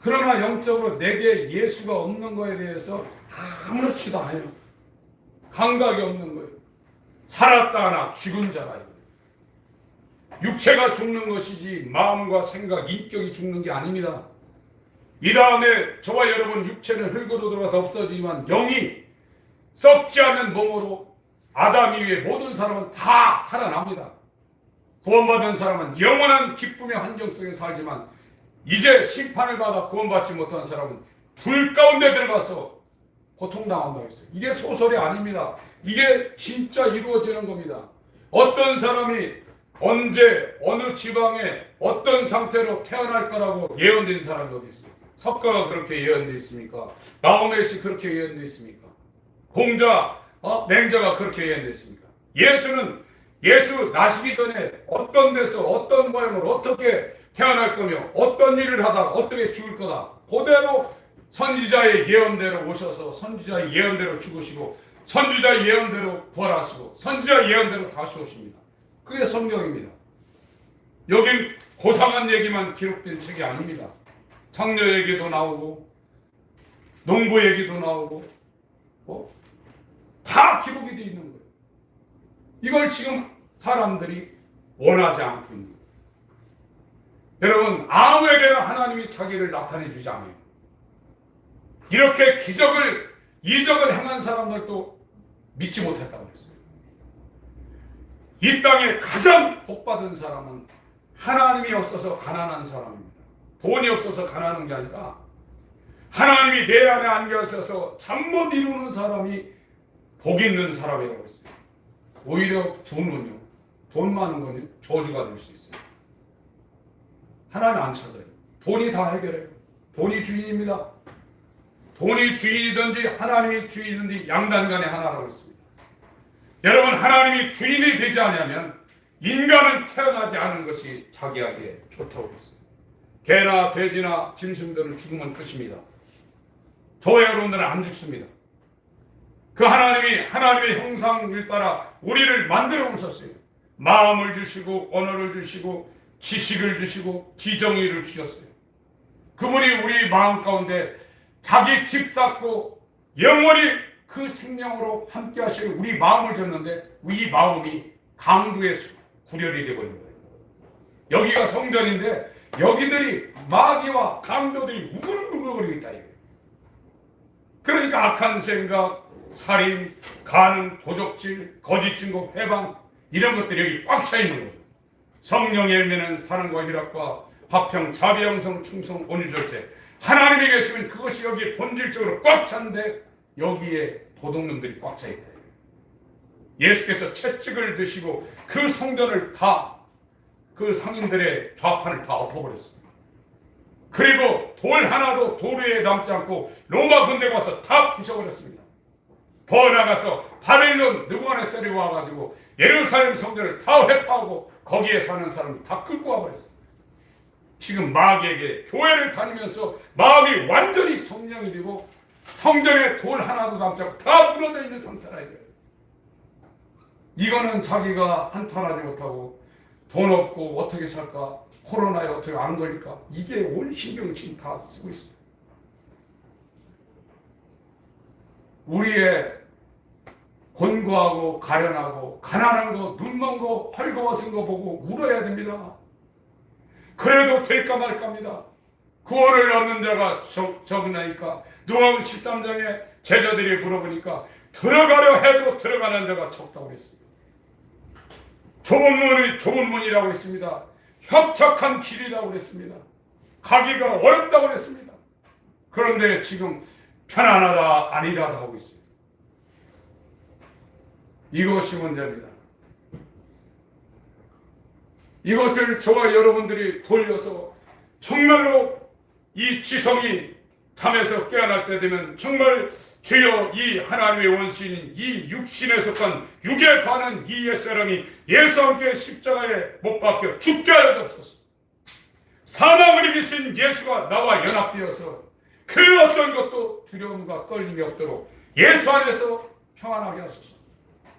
그러나 영적으로 내게 예수가 없는 거에 대해서 아무렇지도 않아요. 감각이 없는 거예요. 살았다 하나 죽은 자라. 육체가 죽는 것이지 마음과 생각, 인격이 죽는 게 아닙니다. 이 다음에 저와 여러분 육체는 흙으로 들어가서 없어지지만 영이 썩지 않는 몸으로 아담 이후에 모든 사람은 다 살아납니다. 구원받은 사람은 영원한 기쁨의 환경 속에 살지만 이제 심판을 받아 구원받지 못한 사람은 불 가운데 들어가서 고통당한다고 했어요. 이게 소설이 아닙니다. 이게 진짜 이루어지는 겁니다. 어떤 사람이 언제 어느 지방에 어떤 상태로 태어날 거라고 예언된 사람이 어디 있어요? 석가가 그렇게 예언되어 있습니까? 나우멜이 그렇게 예언되어 있습니까? 공자, 맹자가 그렇게 예언되어 있습니까? 예수는 예수 나시기 전에 어떤 데서 어떤 모양으로 어떻게 태어날 거며 어떤 일을 하다가 어떻게 죽을 거다. 그대로 선지자의 예언대로 오셔서 선지자의 예언대로 죽으시고 선지자의 예언대로 부활하시고 선지자의 예언대로 다시 오십니다. 그게 성경입니다. 여긴 고상한 얘기만 기록된 책이 아닙니다. 창녀 얘기도 나오고 농부 얘기도 나오고 다 기록이 되어 있는 거예요. 이걸 지금 사람들이 원하지 않고 있는 거예요. 여러분 아무에게나 하나님이 자기를 나타내 주지 않아요. 이렇게 기적을 이적을 행한 사람들도 믿지 못했다고 했어요. 이 땅에 가장 복받은 사람은 하나님이 없어서 가난한 사람입니다. 돈이 없어서 가난한 게 아니라 하나님이 내 안에 안겨 있어서 잠 못 이루는 사람이 복 있는 사람이라고 했어요. 오히려 부는요, 돈 많은 거는 저주가 될 수 있어요. 하나님 안 찾아요. 돈이 다 해결해요. 돈이 주인입니다. 돈이 주인이든지 하나님이 주인이든지 양단간의 하나라고 했습니다. 여러분, 하나님이 주인이 되지 않으면 인간은 태어나지 않은 것이 자기에게 좋다고 했어요. 개나 돼지나 짐승들은 죽으면 끝입니다. 저와 여러분들은 안 죽습니다. 그 하나님이 하나님의 형상을 따라 우리를 만들어 오셨어요. 마음을 주시고 언어를 주시고 지식을 주시고 지정의를 주셨어요. 그분이 우리 마음 가운데 자기 집 쌓고 영원히 그 생명으로 함께 하시는 우리 마음을 줬는데 우리 마음이 강도의 구렬이 되어버린 거예요. 여기가 성전인데 여기들이 마귀와 강도들이 우글우글거리고 있다 이거예요. 그러니까 악한 생각, 살인, 간음, 도적질, 거짓 증거, 회방 이런 것들이 여기 꽉 차 있는 거죠. 성령의 열매는 사랑과 희락과 화평, 자비, 영성, 충성, 온유, 절제. 하나님이 계시면 그것이 여기에 본질적으로 꽉 찬데 여기에 도둑놈들이 꽉 차 있다. 예수께서 채찍을 드시고 그 성전을 다 그 상인들의 좌판을 다 엎어버렸습니다. 그리고 돌 하나도 돌 위에 남지 않고 로마 군대가 와서 다 부셔버렸습니다. 더 나가서 바벨론 느부갓네살이 와가지고 예루살렘 성전을 다 회파하고 거기에 사는 사람을 다 끌고 와버렸습니다. 지금 마귀에게 교회를 다니면서 마음이 완전히 정령이 되고 성전에 돌 하나도 남지 않고 다 무너져 있는 상태라 이거예요. 이거는 자기가 한탄하지 못하고 돈 없고 어떻게 살까, 코로나에 어떻게 안 걸릴까, 이게 온 신경을 지금 다 쓰고 있습니다. 우리의 곤고하고 가련하고 가난한 거, 눈먼 거, 헐거워진 거 보고 울어야 됩니다. 그래도 될까 말까입니다. 구원을 얻는 자가 적으나니까. 누가복음 13장에 제자들이 물어보니까 들어가려 해도 들어가는 자가 적다고 했습니다. 좁은 문이라고 했습니다. 협착한 길이라고 했습니다. 가기가 어렵다고 했습니다. 그런데 지금 편안하다 아니라다 하고 있습니다. 이것이 문제입니다. 이것을 저와 여러분들이 돌려서 정말로 이 지성이 잠에서 깨어날 때 되면 정말 주여 이 하나님의 원수인 이 육신에 속한 육에 관한 이 옛사람이 예수와 함께 십자가에 못 박혀 죽게 하여 주옵소서. 사망을 이기신 예수가 나와 연합되어서 그 어떤 것도 두려움과 떨림이 없도록 예수 안에서 평안하게 하소서.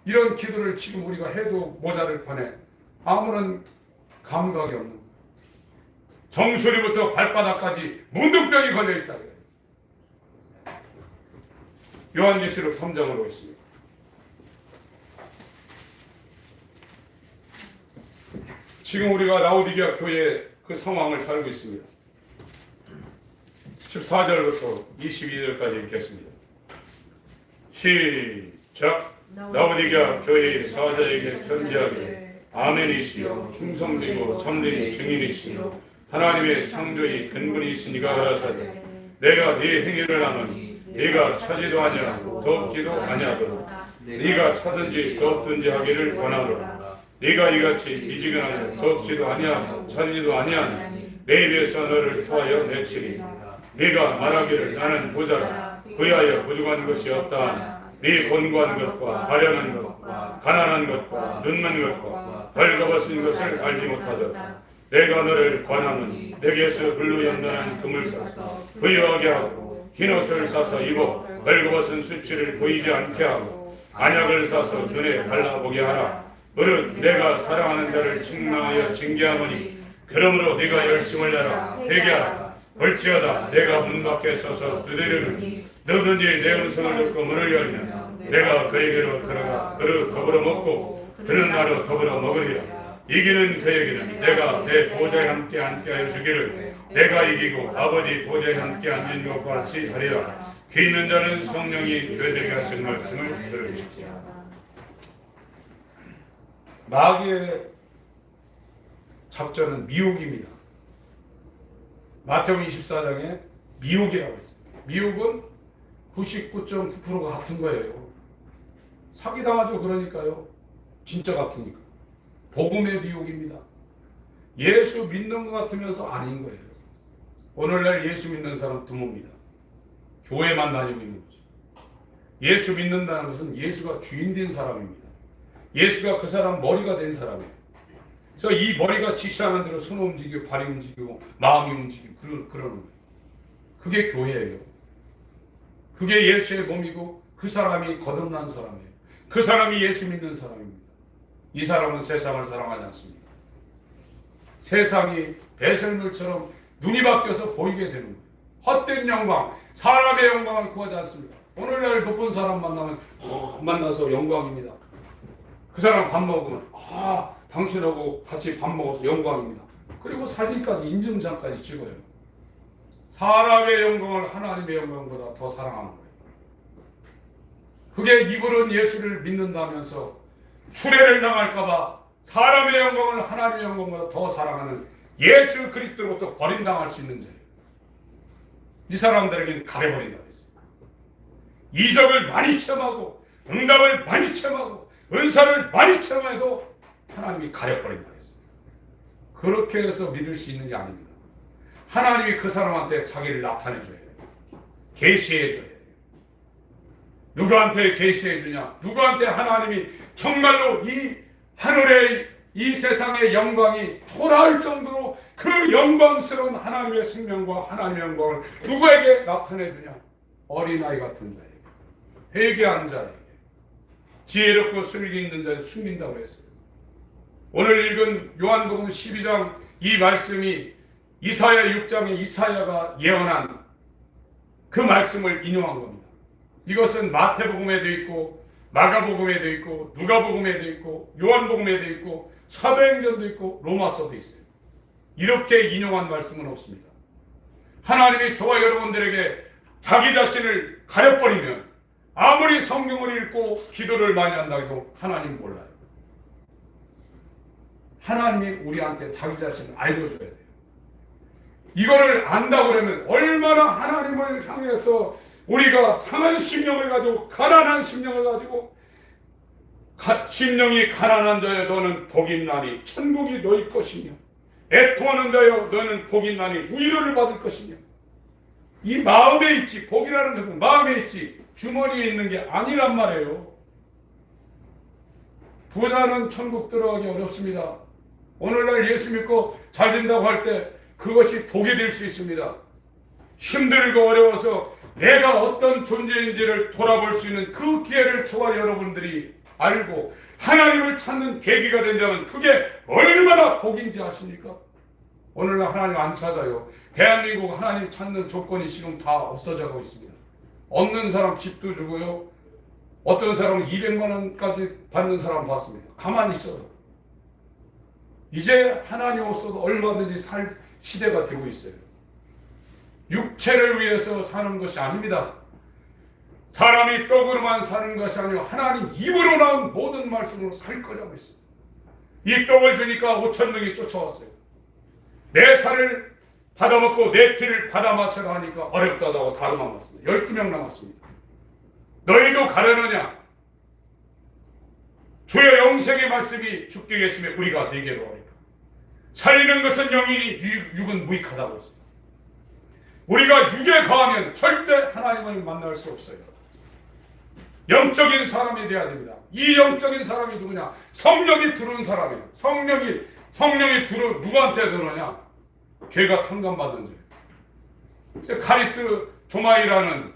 이런 기도를 지금 우리가 해도 모자를 판에 아무런 감각이 없는 정수리부터 발바닥까지 문둥병이 걸려있다. 요한계시록 3장으로 보겠습니다. 지금 우리가 라오디게아 교회의 그 상황을 살고 있습니다. 14절부터 22절까지 읽겠습니다. 시작. 라오디게아 교회의 사자에게 편지하기를 아멘이시여 충성되고 참된 증인이시여 하나님의 창조의 근본이 있으니가 가라사대 내가 네 행위를 아노니 네가 차지도 아니하고 덥지도 아니하도록 네가 차든지 덥든지 하기를 원하노라. 네가 이같이 미지근하여 덥지도 아니하고 차지도 아니하니 내 입에서 너를 토하여 내치리. 네가 말하기를 나는 부자라 그리하여 부족한 것이 없다. 네 곤고한 것과 가련한 것과 가난한 것과 눈먼 것과 벌거벗은 것을 알지 못하도다. 내가 너를 권하노니 내게서 불로 연단한 금을 사서 부유하게 하고 흰옷을 사서 입어 벌거벗은 수치를 보이지 않게 하고 안약을 사서 눈에 발라보게 하라. 무릇 내가 사랑하는 자를 책망하여 징계하노니 그러므로 네가 열심을 내라 회개하라. 볼지어다 내가 문 밖에 서서 두드리노니 누구든지 내 음성을 듣고 문을 열면 내가 그에게로 들어가 그를 더불어 먹고 그는 나로 더불어 먹으리라. 이기는 그에게는 내가 내 보좌에 함께 앉게 하여 주기를 내가 이기고 아버지 보좌에 함께 앉은 것과 같이 하리라. 귀 있는 자는 성령이 교회들에게 하신 말씀을 들으십시오. 마귀의 작전은 미혹입니다. 마태복음 24장에 미혹이라고 했어요. 미혹은 99.9%가 같은 거예요. 사기당하죠. 그러니까요. 진짜 같으니까. 복음의 미혹입니다. 예수 믿는 것 같으면서 아닌 거예요. 오늘날 예수 믿는 사람 드뭅니다. 교회만 다니고 있는 거죠. 예수 믿는다는 것은 예수가 주인 된 사람입니다. 예수가 그 사람 머리가 된 사람이에요. 그래서 이 머리가 지시하는 대로 손 움직이고 발이 움직이고 마음이 움직이고 그러는 거예요. 그게 교회예요. 그게 예수의 몸이고 그 사람이 거듭난 사람이에요. 그 사람이 예수 믿는 사람입니다. 이 사람은 세상을 사랑하지 않습니다. 세상이 배설물처럼 눈이 바뀌어서 보이게 되는 거예요. 헛된 영광, 사람의 영광을 구하지 않습니다. 오늘날 높은 사람 만나면 만나서 영광입니다. 그 사람 밥 먹으면 당신하고 같이 밥 먹어서 영광입니다. 그리고 사진까지 인증샷까지 찍어요. 사람의 영광을 하나님의 영광보다 더 사랑하는 거예요. 그게 이분은 예수를 믿는다면서 추례를 당할까봐 사람의 영광을 하나님의 영광보다 더 사랑하는 예수 그리스도로부터 버림당할 수 있는 자예요. 이 사람들에게는 가려버린다고 했어요. 이적을 많이 체험하고 응답을 많이 체험하고 은사를 많이 체험해도 하나님이 가려버린다고 했어요. 그렇게 해서 믿을 수 있는 게 아닙니다. 하나님이 그 사람한테 자기를 나타내줘야 돼요. 계시해줘야 돼요. 누구한테 계시해주냐? 누구한테 하나님이 정말로 이 하늘의 이 세상의 영광이 초라할 정도로 그 영광스러운 하나님의 생명과 하나님의 영광을 누구에게 나타내주냐? 어린아이 같은 자에게, 회개한 자에게, 지혜롭고 슬기 있는 자에게 숨긴다고 했어요. 오늘 읽은 요한복음 12장 이 말씀이 이사야 6장에 이사야가 예언한 그 말씀을 인용한 겁니다. 이것은 마태복음에도 있고 마가복음에도 있고 누가복음에도 있고 요한복음에도 있고 사도행전도 있고 로마서도 있어요. 이렇게 인용한 말씀은 없습니다. 하나님이 저와 여러분들에게 자기 자신을 가려버리면 아무리 성경을 읽고 기도를 많이 한다 해도 하나님 몰라요. 하나님이 우리한테 자기 자신을 알려줘야 돼요. 이거를 안다고 그러면 얼마나 하나님을 향해서 우리가 상한 심령을 가지고 가난한 심령을 가지고 심령이 가난한 자여 너는 복이 있나니 천국이 너희 것이며 애통하는 자여 너는 복이 있나니 위로를 받을 것이며 이 마음에 있지. 복이라는 것은 마음에 있지 주머니에 있는 게 아니란 말이에요. 부자는 천국 들어가기 어렵습니다. 오늘날 예수 믿고 잘 된다고 할 때 그것이 복이 될 수 있습니다. 힘들고 어려워서 내가 어떤 존재인지를 돌아볼 수 있는 그 기회를 저와 여러분들이 알고 하나님을 찾는 계기가 된다면 그게 얼마나 복인지 아십니까? 오늘날 하나님 안 찾아요. 대한민국 하나님 찾는 조건이 지금 다 없어져가고 있습니다. 없는 사람 집도 주고요. 어떤 사람은 200만 원까지 받는 사람 봤습니다. 가만히 있어도. 이제 하나님 없어도 얼마든지 살 시대가 되고 있어요. 육체를 위해서 사는 것이 아닙니다. 사람이 떡으로만 사는 것이 아니고 하나님 입으로 나온 모든 말씀으로 살 거라고 했어요. 이 떡을 주니까 5,000명이 쫓아왔어요. 내 살을 받아먹고 내 피를 받아 마시라 하니까 어렵다고 다 도망갔습니다. 12명 남았습니다. 너희도 가려느냐? 주의 영생의 말씀이 죽게 계시면 우리가 네게로 하리라. 살리는 것은 영이니 육은 무익하다고 했습니다. 우리가 육에 거하면 절대 하나님을 만날 수 없어요. 영적인 사람이 돼야 됩니다. 이 영적인 사람이 누구냐? 성령이 들어온 사람이에요. 성령이 누구한테 들어오냐? 죄가 탕감받은 죄. 카리스 조마이라는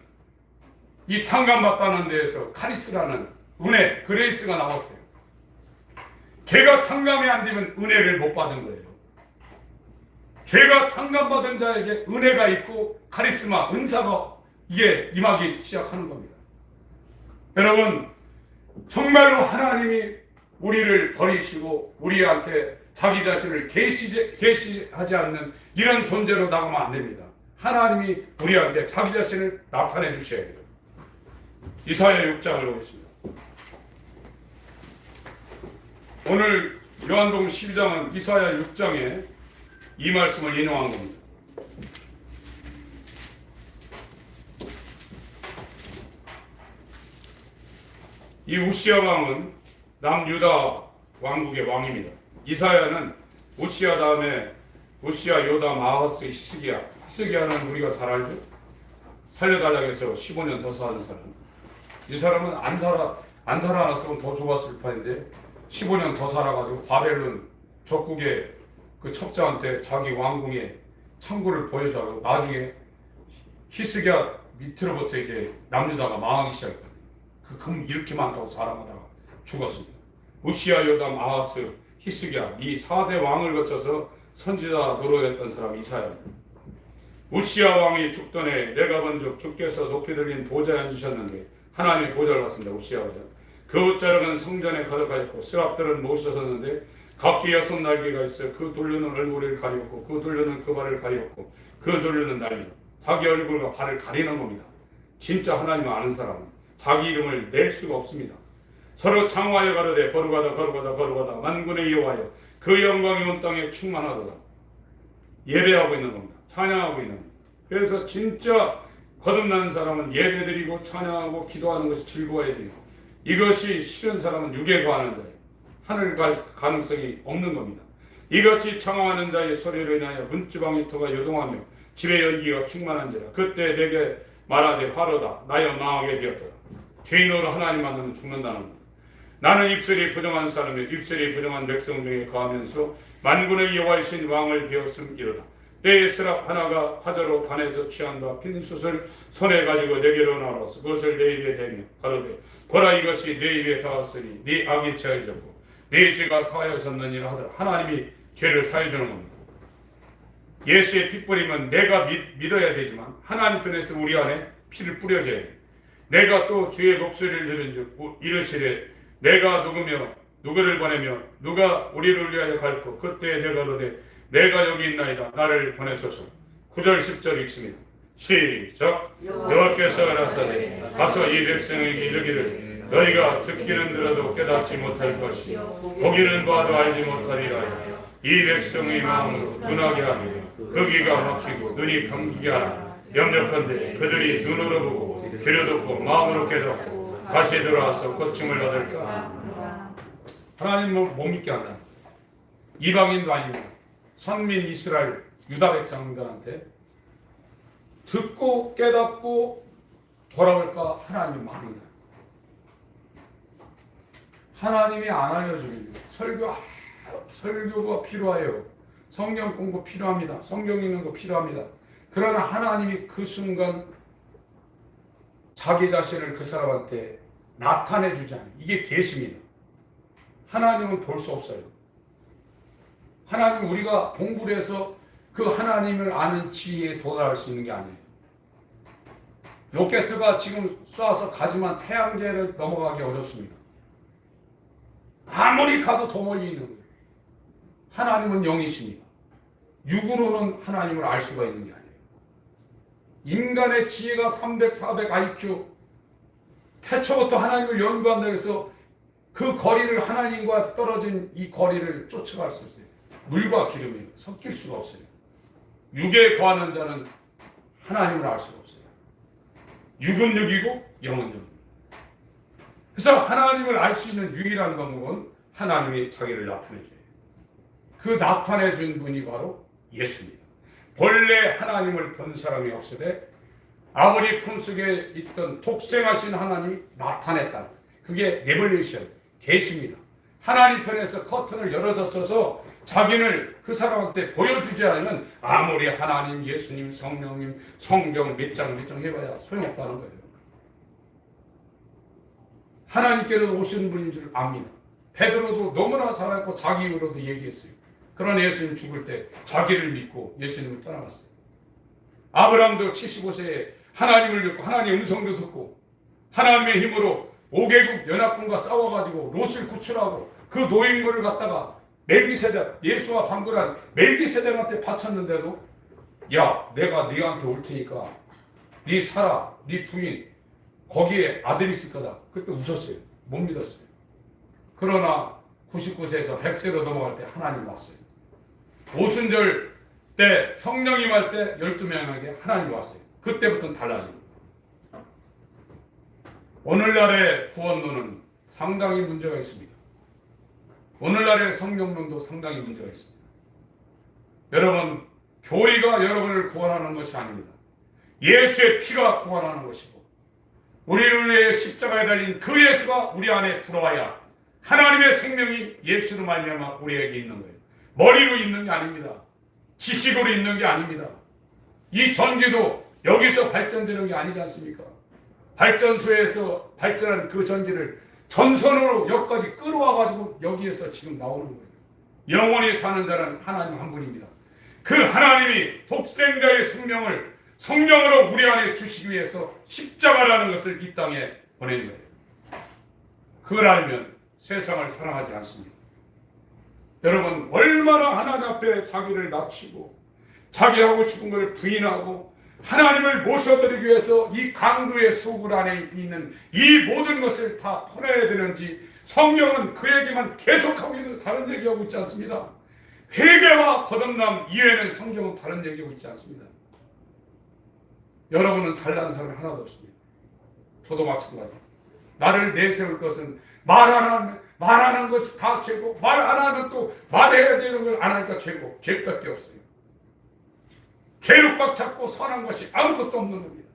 이 탕감받다는 데에서 카리스라는 은혜, 그레이스가 나왔어요. 죄가 탕감이 안 되면 은혜를 못 받은 거예요. 죄가 탕감받은 자에게 은혜가 있고 카리스마, 은사가 이게 임하기 시작하는 겁니다. 여러분, 정말로 하나님이 우리를 버리시고 우리한테 자기 자신을 계시하지 않는 이런 존재로 나가면 안 됩니다. 하나님이 우리한테 자기 자신을 나타내 주셔야 돼요. 이사야 6장을 보겠습니다. 오늘 요한복음 12장은 이사야 6장에 이 말씀을 인용한 겁니다. 이 우시야 왕은 남유다 왕국의 왕입니다. 이사야는 우시야 다음에 우시야, 요담, 아하스, 히스기야. 히스기야는 우리가 잘 알죠? 살려달라고 해서 15년 더 사는 사람. 이 사람은 안 살아났으면 더 좋았을 판인데 15년 더 살아가지고 바벨론 적국의 그 첩자한테 자기 왕궁의 창고를 보여줘서 나중에 히스기야 밑으로부터 이제 남유다가 망하기 시작했거든요. 그 금 이렇게 많다고 자랑하다가 죽었습니다. 우시야, 요담, 아하스, 히스기야 이 4대 왕을 거쳐서 선지자 노릇했던 사람이 이사야입니다. 우시야 왕이 죽던 해 내가 본즉 주께서 높이 들린 보좌에 앉으셨는데 하나님의 보좌를 봤습니다. 우시야가요. 그 옷자락은 성전에 가득하였고 스랍들은 못 섰는데 각기 6날개가 있어 그 둘류는 얼굴을 가리었고 그 둘류는 그 발을 가리었고 그 둘류는 날려 자기 얼굴과 발을 가리는 겁니다. 진짜 하나님을 아는 사람은 자기 이름을 낼 수가 없습니다. 서로 창화하여 가로되 거룩하다 거룩하다 거룩하다 만군의 여호와여 그 영광이 온 땅에 충만하도다. 예배하고 있는 겁니다. 찬양하고 있는 겁니다. 그래서 진짜 거듭나는 사람은 예배드리고 찬양하고 기도하는 것이 즐거워야 돼요. 이것이 싫은 사람은 육에 거하는 자예요. 하늘 갈 가능성이 없는 겁니다. 이같이 창황하는 자의 소리로 인하여 문지방이 터가 요동하며 집의 연기가 충만한지라 그때 내게 말하되 화로다 나여 망하게 되었다. 죄인으로 하나님 만나면 죽는다는 겁니다. 나는 입술이 부정한 사람이 입술이 부정한 백성 중에 거하면서 만군의 여호와이신 왕을 배웠음 이르다. 때에 스랍 하나가 화자로 단에서 취한 바 핀 숯을 손에 가지고 내게로 나와서 그것을 내 입에 대며 가로되 보라 이것이 내 입에 닿았으니 네 악이 채워졌고 네 죄가 사하여졌느니라 하더라. 하나님이 죄를 사해주는 겁니다. 예수의 핏뿌림은 내가 믿어야 되지만 하나님 편에서 우리 안에 피를 뿌려줘야 돼. 내가 또 주의 목소리를 들은즉 이르시되 내가 누구며 누구를 보내며 누가 우리를 위하여 갈고 그때 내가 그러되 내가 여기 있나이다 나를 보내소서. 9절 10절 읽습니다. 시작. 여호와께서 가라사대 가서 이 백성에게 이르기를 너희가 듣기는 들어도 깨닫지 못할 것이요 보기는 봐도 알지 못하리라. 이 백성의 마음으로 둔하게 하며 그 귀가 막히고 눈이 감기게 하라. 염려컨대 그들이 눈으로 보고 귀로 듣고 마음으로 깨닫고 다시 돌아와서 고침을 받을까. 하나님은 못 믿게 한다. 이방인도 아닙니다. 선민 이스라엘 유다 백성들한테 듣고 깨닫고 돌아올까 하나님이 말합니다. 하나님이 안 알려주면 설교가 필요해요. 성경 공부 필요합니다. 성경 읽는 거 필요합니다. 그러나 하나님이 그 순간 자기 자신을 그 사람한테 나타내 주지 않아요. 이게 계시입니다. 하나님은 볼 수 없어요. 하나님 우리가 공부를 해서 그 하나님을 아는 지혜에 도달할 수 있는 게 아니에요. 로켓가 지금 쏴서 가지만 태양계를 넘어가기 어렵습니다. 아무리 가도 더 멀리 있는 거예요. 하나님은 영이십니다. 육으로는 하나님을 알 수가 있는 게 아니에요. 인간의 지혜가 300, 400 IQ 태초부터 하나님을 연구한다고 해서 그 거리를 하나님과 떨어진 이 거리를 쫓아갈 수 없어요. 물과 기름이 섞일 수가 없어요. 육에 거하는 자는 하나님을 알 수가 없어요. 육은 육이고 영은 영입니다. 그래서 하나님을 알 수 있는 유일한 방법은 하나님이 자기를 나타내줘요. 그 나타내준 분이 바로 예수입니다. 본래 하나님을 본 사람이 없으되 아버지 품속에 있던 독생하신 하나님이 나타냈다. 그게 레벨레이션, 계시입니다. 하나님 편에서 커튼을 열어젖혀서 자기를 그 사람한테 보여주지 않으면 아무리 하나님, 예수님, 성령님, 성경 몇 장 해봐야 소용없다는 거예요. 하나님께서 오신 분인 줄 압니다. 베드로도 너무나 잘 알고 자기 입으로도 얘기했어요. 그러나 예수님 죽을 때 자기를 믿고 예수님을 떠나갔어요. 아브라함도 75세에 하나님을 믿고 하나님의 음성도 듣고 하나님의 힘으로 5개국 연합군과 싸워가지고 롯을 구출하고 그 노인물을 갖다가 멜기세덱, 예수와 방불한 멜기세덱한테 바쳤는데도 야 내가 네한테 올 테니까 네 사라, 네 부인 거기에 아들이 있을 거다. 그때 웃었어요. 못 믿었어요. 그러나 99세에서 100세로 넘어갈 때 하나님 왔어요. 오순절 때 성령 임할 때 12명에게 하나님 왔어요. 그때부터는 달라집니다. 오늘날의 구원론은 상당히 문제가 있습니다. 오늘날의 성령론도 상당히 문제가 있습니다. 여러분, 교회가 여러분을 구원하는 것이 아닙니다. 예수의 피가 구원하는 것이고 우리를 위해 십자가에 달린 그 예수가 우리 안에 들어와야 하나님의 생명이 예수로 말미암아 우리에게 있는 거예요. 머리로 있는 게 아닙니다. 지식으로 있는 게 아닙니다. 이 전기도 여기서 발전되는 게 아니지 않습니까? 발전소에서 발전한 그 전기를 전선으로 여기까지 끌어와가지고 여기에서 지금 나오는 거예요. 영원히 사는 자는 하나님 한 분입니다. 그 하나님이 독생자의 생명을 성령으로 우리 안에 주시기 위해서 십자가라는 것을 이 땅에 보낸 거예요. 그걸 알면 세상을 사랑하지 않습니다. 여러분, 얼마나 하나님 앞에 자기를 낮추고 자기 하고 싶은 걸 부인하고 하나님을 모셔드리기 위해서 이 강도의 속을 안에 있는 이 모든 것을 다 퍼내야 되는지 성경은 그 얘기만 계속하고 있는, 다른 얘기하고 있지 않습니다. 회개와 거듭남 이외에는 성경은 다른 얘기하고 있지 않습니다. 여러분은 잘난 사람이 하나도 없습니다. 저도 마찬가지. 나를 내세울 것은 말하는 것이 다 죄고, 말 안 하면 또 말해야 되는 걸 안 하니까 죄고, 죄밖에 없어요. 죄로 꽉 잡고 선한 것이 아무것도 없는 겁니다.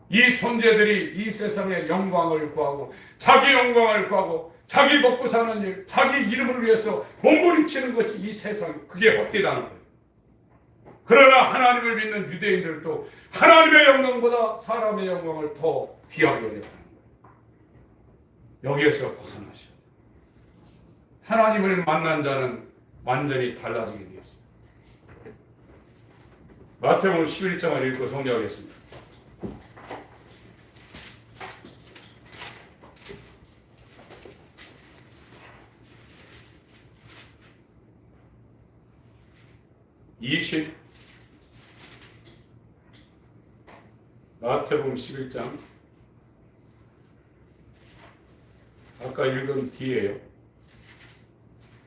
이 존재들이 이 세상의 영광을 구하고 자기 영광을 구하고 자기 먹고 사는 일, 자기 이름을 위해서 몸부림치는 것이 이 세상, 그게 헛되다는 거예요. 그러나 하나님을 믿는 유대인들도 하나님의 영광보다 사람의 영광을 더 귀하게 여겼다는 거예요. 여기에서 벗어나셔야 돼요. 하나님을 만난 자는 완전히 달라지게 되었습니다. 마태복음 11장을 읽고 성경하겠습니다. 마태복음 11장 아까 읽은 뒤에요.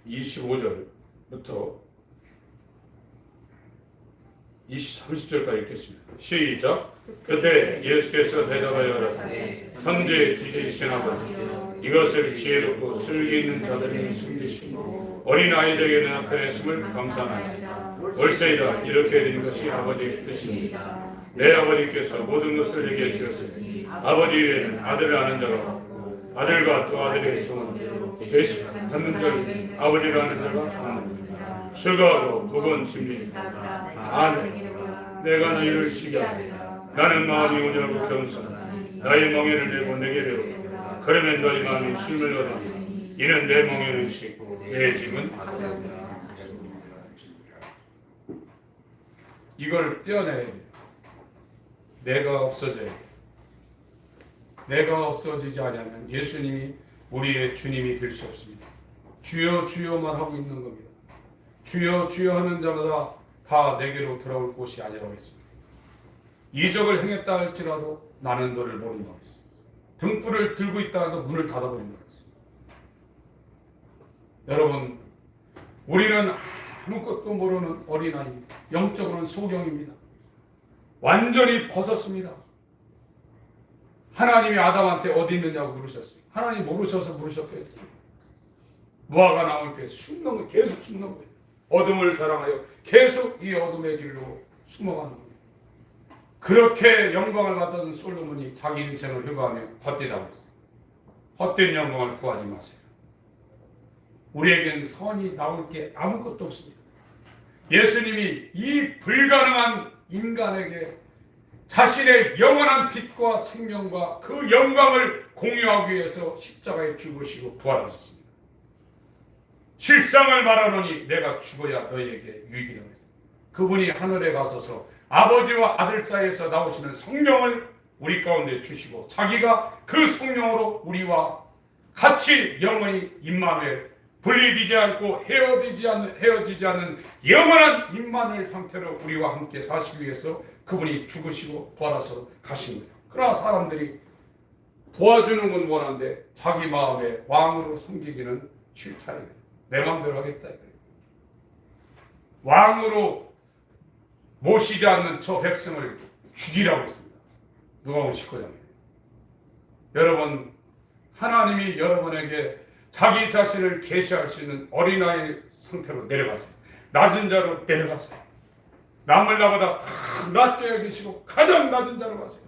25절부터 30절까지 읽겠습니다. 시작. 그때 예수께서 대답하여 가라사대 천지의 주제이신 아버지, 이것을 지혜롭고 슬기 있는 자들에게 숨기시고 어린 아이들에게 나타내심을 감사하나이다. 올세이다. 이렇게 된 것이 아버지의 뜻입니다. 내 아버지께서 모든 것을 내게 주셨으니 아버지 외에는 아들을 아는 자가 없고 아들과 또 아들의 소원대로 받는 자는 아버지를 아는 자가 없느니라. 수고하고 무거운 짐진 아멘. 내가 너희를 쉬게 하리라. 나는 마음이 온유하고 겸손하니 나의 멍에를 내고 내게 배우라. 그러면 너희 마음이 쉼을 얻으니 이는 내 멍에는 쉽고 내 짐은 가벼우니라. 이걸 떼어내야 돼요. 내가 없어져야 돼요. 내가 없어지지 않으면 예수님이 우리의 주님이 될 수 없습니다. 주여 주여만 하고 있는 겁니다. 주여 주여 하는 자마다 다 내게로 돌아올 곳이 아니라고 했습니다. 이적을 행했다 할지라도 나는 너를 모른다고 했습니다. 등불을 들고 있다 해도 문을 닫아버린다고 했습니다. 여러분, 우리는 아무것도 모르는 어린아이입니다. 영적으로는 소경입니다. 완전히 벗었습니다. 하나님이 아담한테 어디 있느냐고 물으셨어요. 하나님 모르셔서 물으셨겠어요. 무화과 나무에 숨는 거, 계속 숨는 거예요. 어둠을 사랑하여 계속 이 어둠의 길로 숨어가는 거예요. 그렇게 영광을 받던 솔로몬이 자기 인생을 회고하며 헛되다고 했어요. 헛된 영광을 구하지 마세요. 우리에게는 선이 나올 게 아무것도 없습니다. 예수님이 이 불가능한 인간에게 자신의 영원한 빛과 생명과 그 영광을 공유하기 위해서 십자가에 죽으시고 부활하셨습니다. 실상을 말하노니 내가 죽어야 너희에게 유익이라고 했습니다. 그분이 하늘에 가서서 아버지와 아들 사이에서 나오시는 성령을 우리 가운데 주시고 자기가 그 성령으로 우리와 같이 영원히 임마누엘, 분리되지 않고 헤어지지 않는 영원한 임마누엘 상태로 우리와 함께 사시기 위해서 그분이 죽으시고 부활하셔서 가신 거예요. 그러나 사람들이 도와주는 건 원한데 자기 마음에 왕으로 섬기기는 싫다 이거예요. 내 마음대로 하겠다 이거예요. 왕으로 모시지 않는 저 백성을 죽이라고 했습니다. 누가복음 19장에. 여러분, 하나님이 여러분에게 자기 자신을 계시할 수 있는 어린아이 상태로 내려가세요. 낮은 자로 내려가세요. 남을 나보다 다 낮게 계시고 가장 낮은 자로 가세요.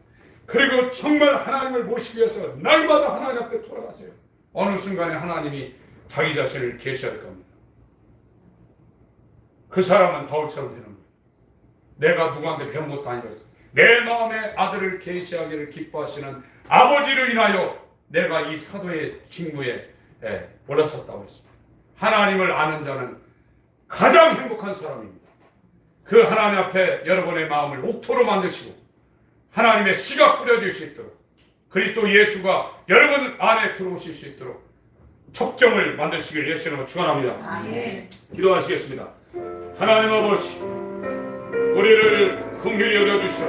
그리고 정말 하나님을 모시기 위해서 날마다 하나님 앞에 돌아가세요. 어느 순간에 하나님이 자기 자신을 계시할 겁니다. 그 사람은 바울처럼 되는 거예요. 내가 누구한테 배운 것도 아니라 내 마음에 아들을 계시하기를 기뻐하시는 아버지로 인하여 내가 이 사도의 직무에 올라섰다고 했습니다. 하나님을 아는 자는 가장 행복한 사람입니다. 그 하나님 앞에 여러분의 마음을 옥토로 만드시고 하나님의 씨가 뿌려질 수 있도록 그리스도 예수가 여러분 안에 들어오실 수 있도록 첩경을 만드시길 예수 이름으로 축원합니다. 아멘. 기도하시겠습니다. 하나님 아버지, 우리를 긍휼히 여겨주시옵소서.